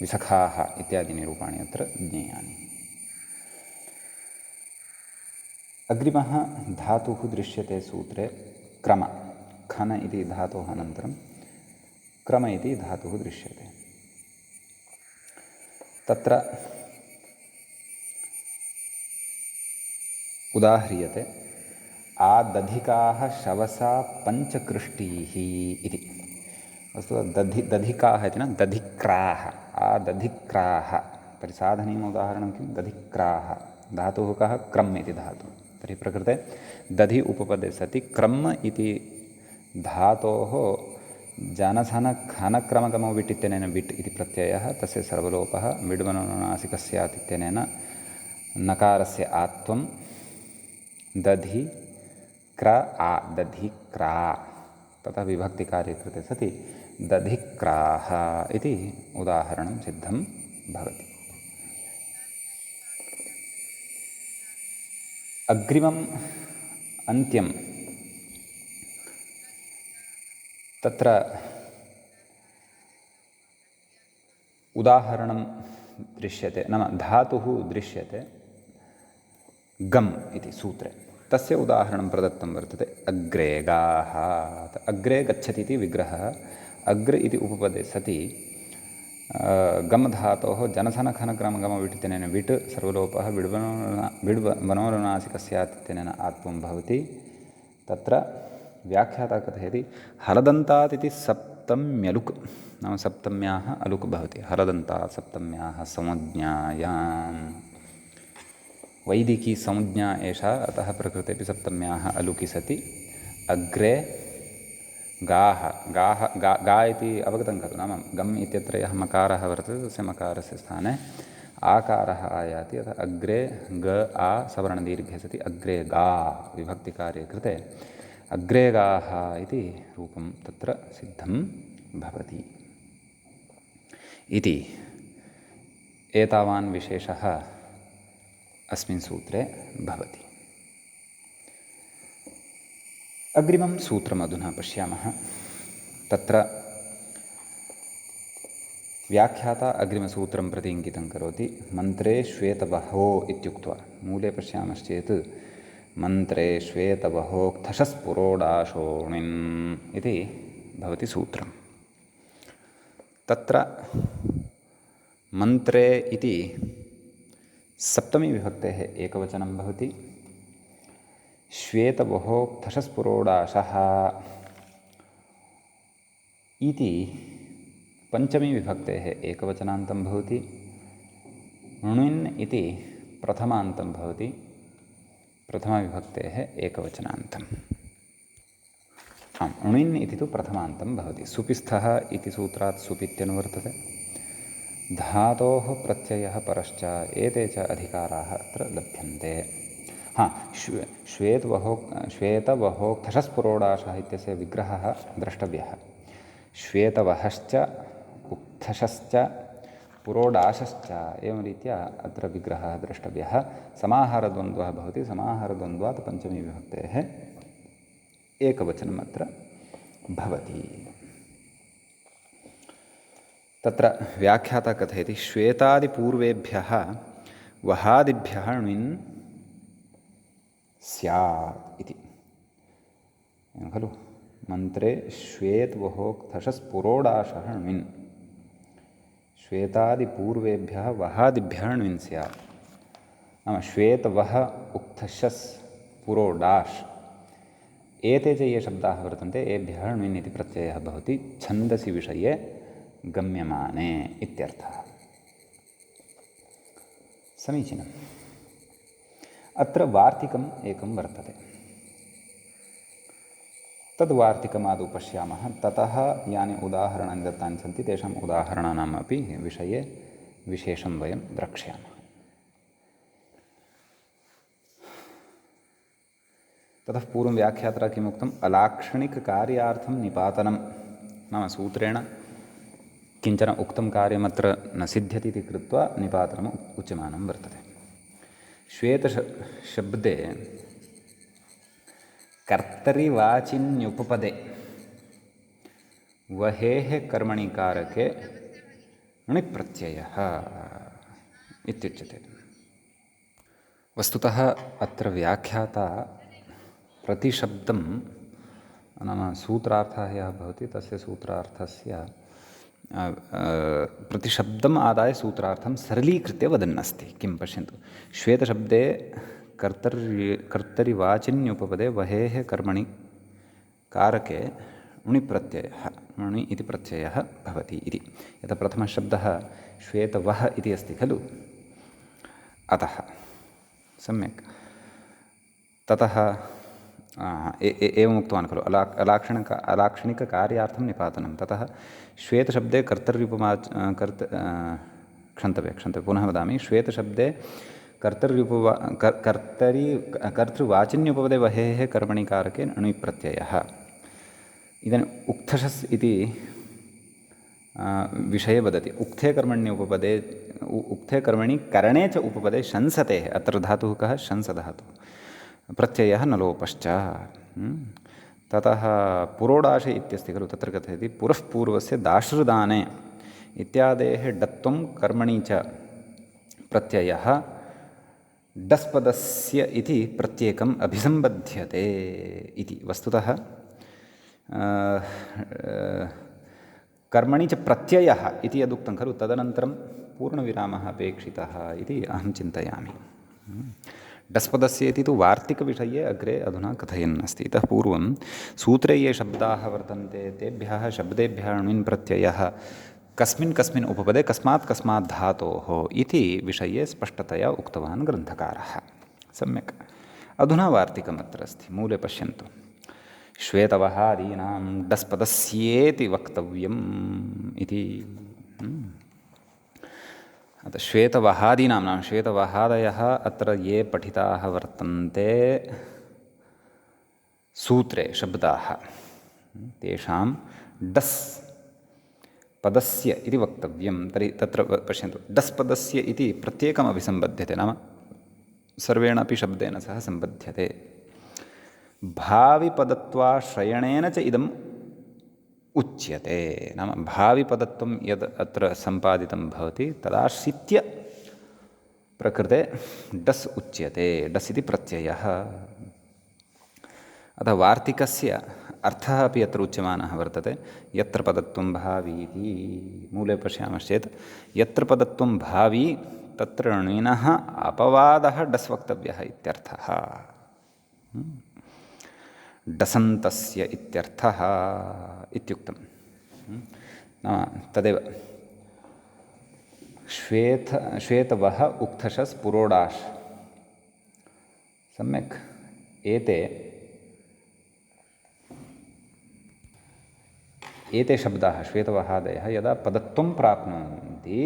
विसखाः इत्यादीनि रूपाणि अत्र ज्ञेयानि। अग्रिमः धातुः दृश्यते सूत्रे क्रम खन इति धातोः अनन्तरं क्रम इति धातुः दृश्यते। तत्र उदाह्रियते आदधिकाः शवसा पञ्चकृष्टीः इति। वस्तुतः दधिकाः इति न दधिक्राः आदधिक्राः। तर्हि साधनीयम् उदाहरणं किं दधिक्राः धातुः कः क्रम् इति धातुः। तर्हि प्रकृते दधि उपपदे सति क्रम् इति धातोः जानसनखनक्रमगमो विट् इत्यनेन विट् इति प्रत्ययः तस्य सर्वलोपः विड्वनोरुनासिकस्यात् इत्यनेन नकारस्य आत्वं दधि क्र आ दधिक्रा तथा विभक्तिकार्ये कृते सति दधिक्राः इति उदाहरणं सिद्धं भवति। अग्रिमम् अन्त्यं तत्र उदाहरणं दृश्यते नाम धातुः दृश्यते गम् इति सूत्रे तस्य उदाहरणं प्रदत्तं वर्तते अग्रेगाः। अग्रे गच्छति इति विग्रहः अग्र इति उपपदे सति गम् धातोः जनसनखनक्रमगमो विट् इत्यनेन विट् सर्वलोपः विड्वनोरुनासिकस्यात् इत्यनेन आत्वं भवति। तत्र व्याख्याता कथयति हलदन्तात् इति सप्तम्यलुक् नाम सप्तम्याः अलुक् भवति। हलदन्तात् सप्तम्याः संज्ञायां वैदिकी संज्ञा एषा अतः प्रकृतेपि सप्तम्याः अलुकि सति अग्रे गाः गाः गा इति अवगतं खलु नाम गम् इत्यत्र यः मकारः वर्तते तस्य मकारस्य स्थाने आकारः आयाति अतः अग्रे ग आ सवर्णदीर्घे सति अग्रे गा विभक्तिकार्ये कृते अग्रे गाः इति रूपं तत्र सिद्धं भवति इति एतावान् विशेषः अस्मिन् सूत्रे भवति। अग्रिमं सूत्रम् अधुना पश्यामः। तत्र व्याख्याता अग्रिमसूत्रं प्रति इङ्गितं करोति। मन्त्रे श्वेतवहो इत्युक्त्वा मूले पश्यामश्चेत् मन्त्रे श्वेतवहोक्थशस्पुरोडाशोणिन् इति भवति सूत्रं। तत्र मन्त्रे इति सप्तमी विभक्तेः एकवचनं भवति। श्वेतवहोक्थशस्पुरोडाशः इति पञ्चमी विभक्तेः एकवचनान्तं भवति। णुन् इति प्रथमान्तं भवति, प्रथमविभक्तेः एकवचनान्तम्। णुन् इति तु प्रथमान्तं भवति। सुपिस्थः इति सूत्रात् सुपित्यनुवर्तते। धातोः प्रत्ययः परश्च एते च अधिकाराः अत्र लभ्यन्ते। श्वेतवहोक्थशस्पुरोडाशः इत्यस्य विग्रहः द्रष्टव्यः। श्वेतवहश्च उक्थशश्च पुरोडाशश्च एवं रीत्या अत्र विग्रहः द्रष्टव्यः। समाहारद्वन्द्वः भवति। समाहारद्वन्द्वात् पञ्चमी विभक्तेः एकवचनम् अत्र भवति। तत्र व्याख्याता कथयति श्वेतादिपूर्वेभ्यः वहादिभ्यः ण्विन् स्यात् इति खलु। मन्त्रे श्वेतवहोक्थशस्पुरोडाशः ण्विन् श्वेतादिपूर्वेभ्यः वहादिभ्यः ण्विन् स्यात्। नाम श्वेतवह उक्थशस् पुरोडाश् एते च ये शब्दाः वर्तन्ते एभ्यः ण्विन् इति प्रत्ययः भवति छन्दसि विषये गम्यमाने इत्यर्थः। समीचीनम्। अत्र वार्तिकम् एकं वर्तते। तद्वार्तिकमादौ पश्यामः। ततः यानि उदाहरणानि दत्तानि सन्ति तेषाम् उदाहरणानाम् अपि विषये विशेषं वयं द्रक्ष्यामः। ततः पूर्वं व्याख्यात्रा किमुक्तम्? अलाक्षणिककार्यार्थं निपातनं। नाम सूत्रेण किञ्चन उक्तं कार्यमत्र न सिद्ध्यति इति कृत्वा निपातनम् उच्यमानं वर्तते। श्वेतशब्दे कर्तरिवाचिन्युपपदे वहेः कर्मणि कारके णिप्रत्ययः इत्युच्यते। वस्तुतः अत्र व्याख्याता प्रतिशब्दं नाम सूत्रार्थः यः भवति तस्य सूत्रार्थस्य प्रतिशब्दम् आदाय सूत्रार्थं सरलीकृत्य वदन्नस्ति। किं पश्यन्तु, श्वेतशब्दे कर्तरिवाचिन्युपपदे वहेः कर्मणि कारके णिप्रत्ययः णि इति प्रत्ययः भवति इति। यतः प्रथमः शब्दः श्वेतवः इति अस्ति खलु, अतः सम्यक्। ततः एवम् उक्तवान् खलु अलाक्षणिककार्यार्थं निपातनं। ततः श्वेतशब्दे क्षन्तव्य पुनः वदामि। श्वेतशब्दे कर्तृवाचिन्युपपदे वहेः कर्मणि कारके णि प्रत्ययः। इदानीम् उक्थशस् इति विषये वदति। उक्थे कर्मणि करणे च उपपदे शंसतेः। अत्र धातुः कः? शंसधातुः। प्रत्ययः नलोपश्च। ततः पुरोडाशे इत्यस्ति खलु, तत्र कथयति पुरः पूर्वस्य दाश्रुदाने इत्यादेः डत्वं कर्मणि च प्रत्ययः डस्पदस्य इति प्रत्येकम् अभिसम्बध्यते इति। वस्तुतः कर्मणि च प्रत्ययः इति यदुक्तं खलु तदनन्तरं पूर्णविरामः अपेक्षितः इति अहं चिन्तयामि। डस्पदस्य इति तु वार्तिकविषये अग्रे अधुना कथयन् अस्ति। इतः पूर्वं सूत्रे ये शब्दाः वर्तन्ते तेभ्यः शब्देभ्यः णिन् प्रत्ययः कस्मिन् उपपदे कस्मात् धातोः इति विषये स्पष्टतया उक्तवान् ग्रन्थकारः। सम्यक्। अधुना वार्तिकम् अत्र अस्ति। मूले पश्यन्तु। श्वेतवहादीनां डस्पदस्येति वक्तव्यम् इति। अतः श्वेतवहादीनां नाम श्वेतवहादयः अत्र ये पठिताः वर्तन्ते सूत्रे शब्दाः तेषां डस् पदस्य इति वक्तव्यं। तर्हि तत्र पश्यन्तु, डस् पदस्य इति प्रत्येकम् अभिसम्बध्यते, नाम सर्वेणापि शब्देन सह सम्बध्यते। भाविपदत्वाश्रयणेन च इदं उच्यते। नाम भाविपदत्वं यद् अत्र सम्पादितं भवति तदाश्रित्य प्रकृते डस् उच्यते, डस् इति प्रत्ययः। अतः वार्तिकस्य अर्थः अपि अत्र उच्यमानः वर्तते। यत्र पदत्वं भावी इति मूले पश्यामश्चेत् यत्र पदत्वं भावी तत्र णिनः अपवादः डस् वक्तव्यः इत्यर्थः। डसन्तस्य इत्यर्थः इत्युक्तं। नाम तदेव श्वेतवः उक्थशस् पुरोडाश्, सम्यक् एते शब्दाः श्वेतवहादयः यदा पदत्वं प्राप्नुवन्ति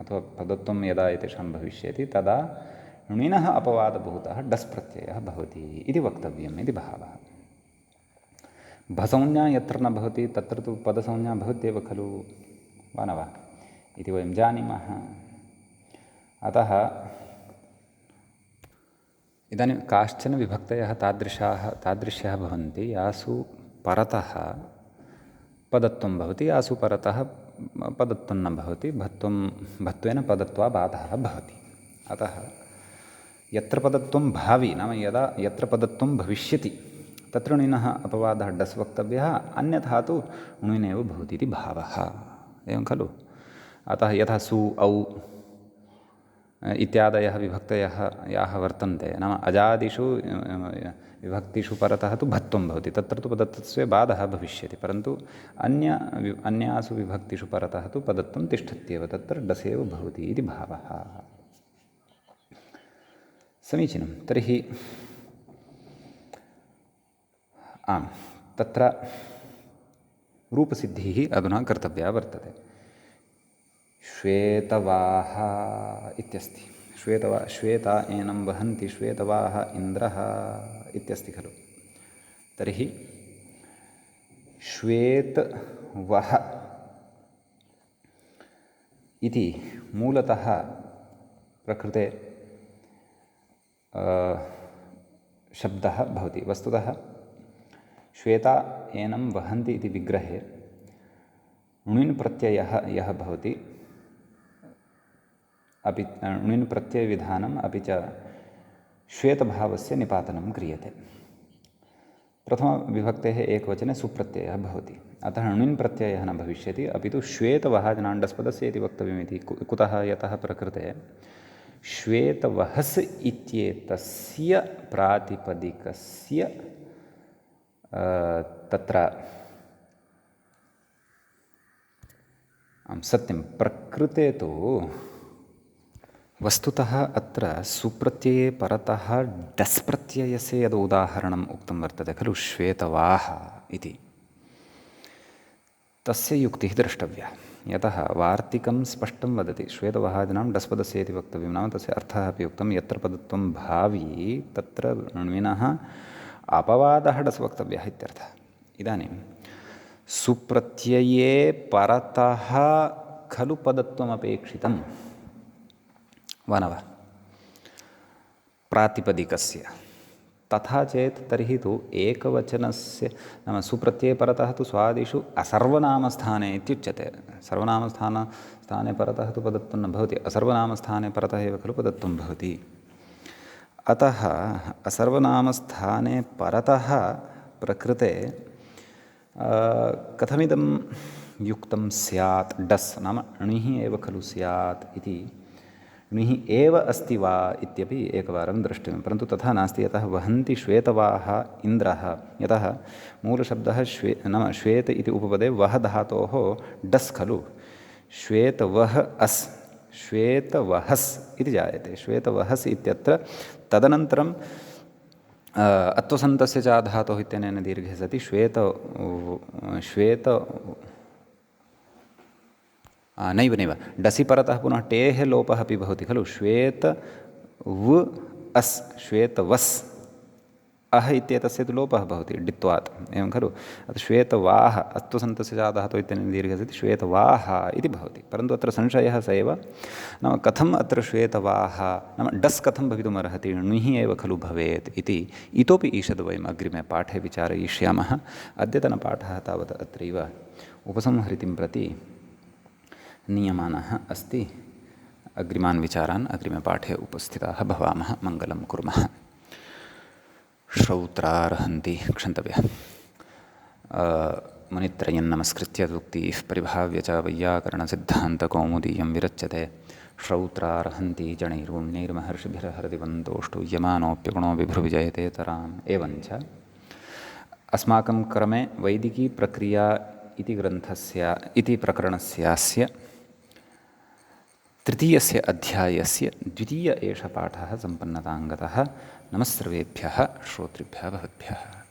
अथवा पदत्वं यदा एतेषां भविष्यति तदा णिनः अपवादभूतः डस् प्रत्ययः भवति इति वक्तव्यम् इति भावः। भसंज्ञा यत्र न भवति तत्र तु पदसंज्ञा भवत्येव खलु, वा न वा इति वयं जानीमः। अतः इदानीं काश्चन विभक्तयः तादृश्यः भवन्ति यासु परतः पदत्वं भवति, यासु परतः पदत्वं न भवति, भत्वेन पदत्वाबाधः भवति। अतः यत्र पदत्वं भावी नाम यत्र पदत्वं भविष्यति तत्र णिनः अपवादः डस् वक्तव्यः, अन्यथा तु णिनेव भवति इति भावः, एवं खलु। अतः यथा सु औ इत्यादयः विभक्तयः याः वर्तन्ते नाम अजादिषु विभक्तिषु परतः तु भत्वं भवति, तत्र तु पदत्वस्य बाधः भविष्यति, परन्तु अन्यासु विभक्तिषु परतः तु पदत्वं तिष्ठत्येव, तत्र डसेव भवति इति भावः। समीचीनं। तर्हि आम्, तत्र रूपसिद्धिः अधुना कर्तव्या वर्तते। श्वेतवाः इत्यस्ति, श्वेता एनं वहन्ति श्वेतवाः इन्द्रः इत्यस्ति खलु। तर्हि श्वेतवः इति मूलतः प्रकृते शब्दः भवति। वस्तुतः श्वेता एनं वहन्ति इति विग्रहे णिन् प्रत्ययः यः भवति, अपि णिन् प्रत्ययविधानम् अपि च श्वेतभावस्य निपातनं क्रियते। प्रथमविभक्तेः एकवचने सुप्रत्ययः भवति, अतः णिन् प्रत्ययः न भविष्यति, अपि तु श्वेतवः जनाण्डस्पदस्य इति वक्तव्यमिति। कुतः? यतः प्रकृते श्वेतवहस् इत्येतस्य प्रातिपदिकस्य तत्र सत्यं प्रकृते तु वस्तुतः अत्र सुप्रत्यये परतः डस् प्रत्ययस्य यद् उदाहरणम् उक्तं वर्तते खलु श्वेतवाः इति, तस्य युक्तिः द्रष्टव्या। यतः वार्तिकं स्पष्टं वदति श्वेतवहादिनां डस् पदस्य इति वक्तव्यं, नाम तस्य अर्थः अपि उक्तं यत्र पदत्वं भावी तत्र णिनः अपवादः डस् वक्तव्यः इत्यर्थः। इदानीं सुप्रत्यये परतः खलु पदत्वमपेक्षितं, वा न वा प्रातिपदिकस्य। तथा चेत् तर्हि तु एकवचनस्य नाम सुप्रत्यये परतः तु स्वादिषु असर्वनामस्थाने इत्युच्यते। सर्वनामस्थाने परतः तु पदत्वं न भवति, असर्वनामस्थाने परतः एव खलु पदत्वं भवति। अतः असर्वनामस्थाने परतः प्रकृते कथमिदं युक्तं स्यात् डस्, नाम णिः एव खलु स्यात् इति, णिः एव अस्ति वा इत्यपि एकवारं द्रष्टव्यं। परन्तु तथा नास्ति, यतः वहन्ति श्वेतवाः इन्द्रः, यतः मूलशब्दः नाम श्वेत इति उपपदे वः धातोः डस् खलु, श्वेतवः अस् श्वेतवहस् इति जायते। श्वेतवहस् इत्यत्र तदनन्तरं अत्वसन्तस्य च धातोः इत्यनेन दीर्घे सति नैव डसि परतः पुनः टेः लोपः अपि भवति खलु, श्वेत व अस् श्वेतवस् अह इत्येतस्य तु लोपः भवति डित्वात्, एवं खलु। अत्र श्वेतवाः अत्वसन्तस्य जातः इत्यनेन दीर्घस्य श्वेतवाः इति भवति। परन्तु अत्र संशयः स एव, नाम कथम् अत्र श्वेतवाः, नाम डस् कथं भवितुमर्हति, णुः एव खलु भवेत् इति इतोपि ईषद् वयम् अग्रिमे पाठे विचारयिष्यामः। अद्यतनपाठः तावत् अत्रैव उपसंहृतिं प्रति नीयमानः अस्ति। अग्रिमान् विचारान् अग्रिमे पाठे उपस्थिताः भवामः। मङ्गलं कुर्मः। श्रौत्रार्हन्ति क्षन्तव्यः। मुनित्रयं नमस्कृत्य सूक्तिः परिभाव्य च वैयाकरणसिद्धान्तकौमुदीयं विरच्यते। श्रौत्रार्हन्ति जणैर्महर्षिभिर्हरदिवन्तोष्टु यमानोऽप्यगुणो विभ्रुविजयते तराम्। एवञ्च अस्माकं क्रमे वैदिकी प्रक्रिया इति ग्रन्थस्य इति प्रकरणस्यास्य तृतीयस्य अध्यायस्य द्वितीय एष पाठः सम्पन्नताङ्गतः। नमः सर्वेभ्यः श्रोतृभ्यः भवद्भ्यः।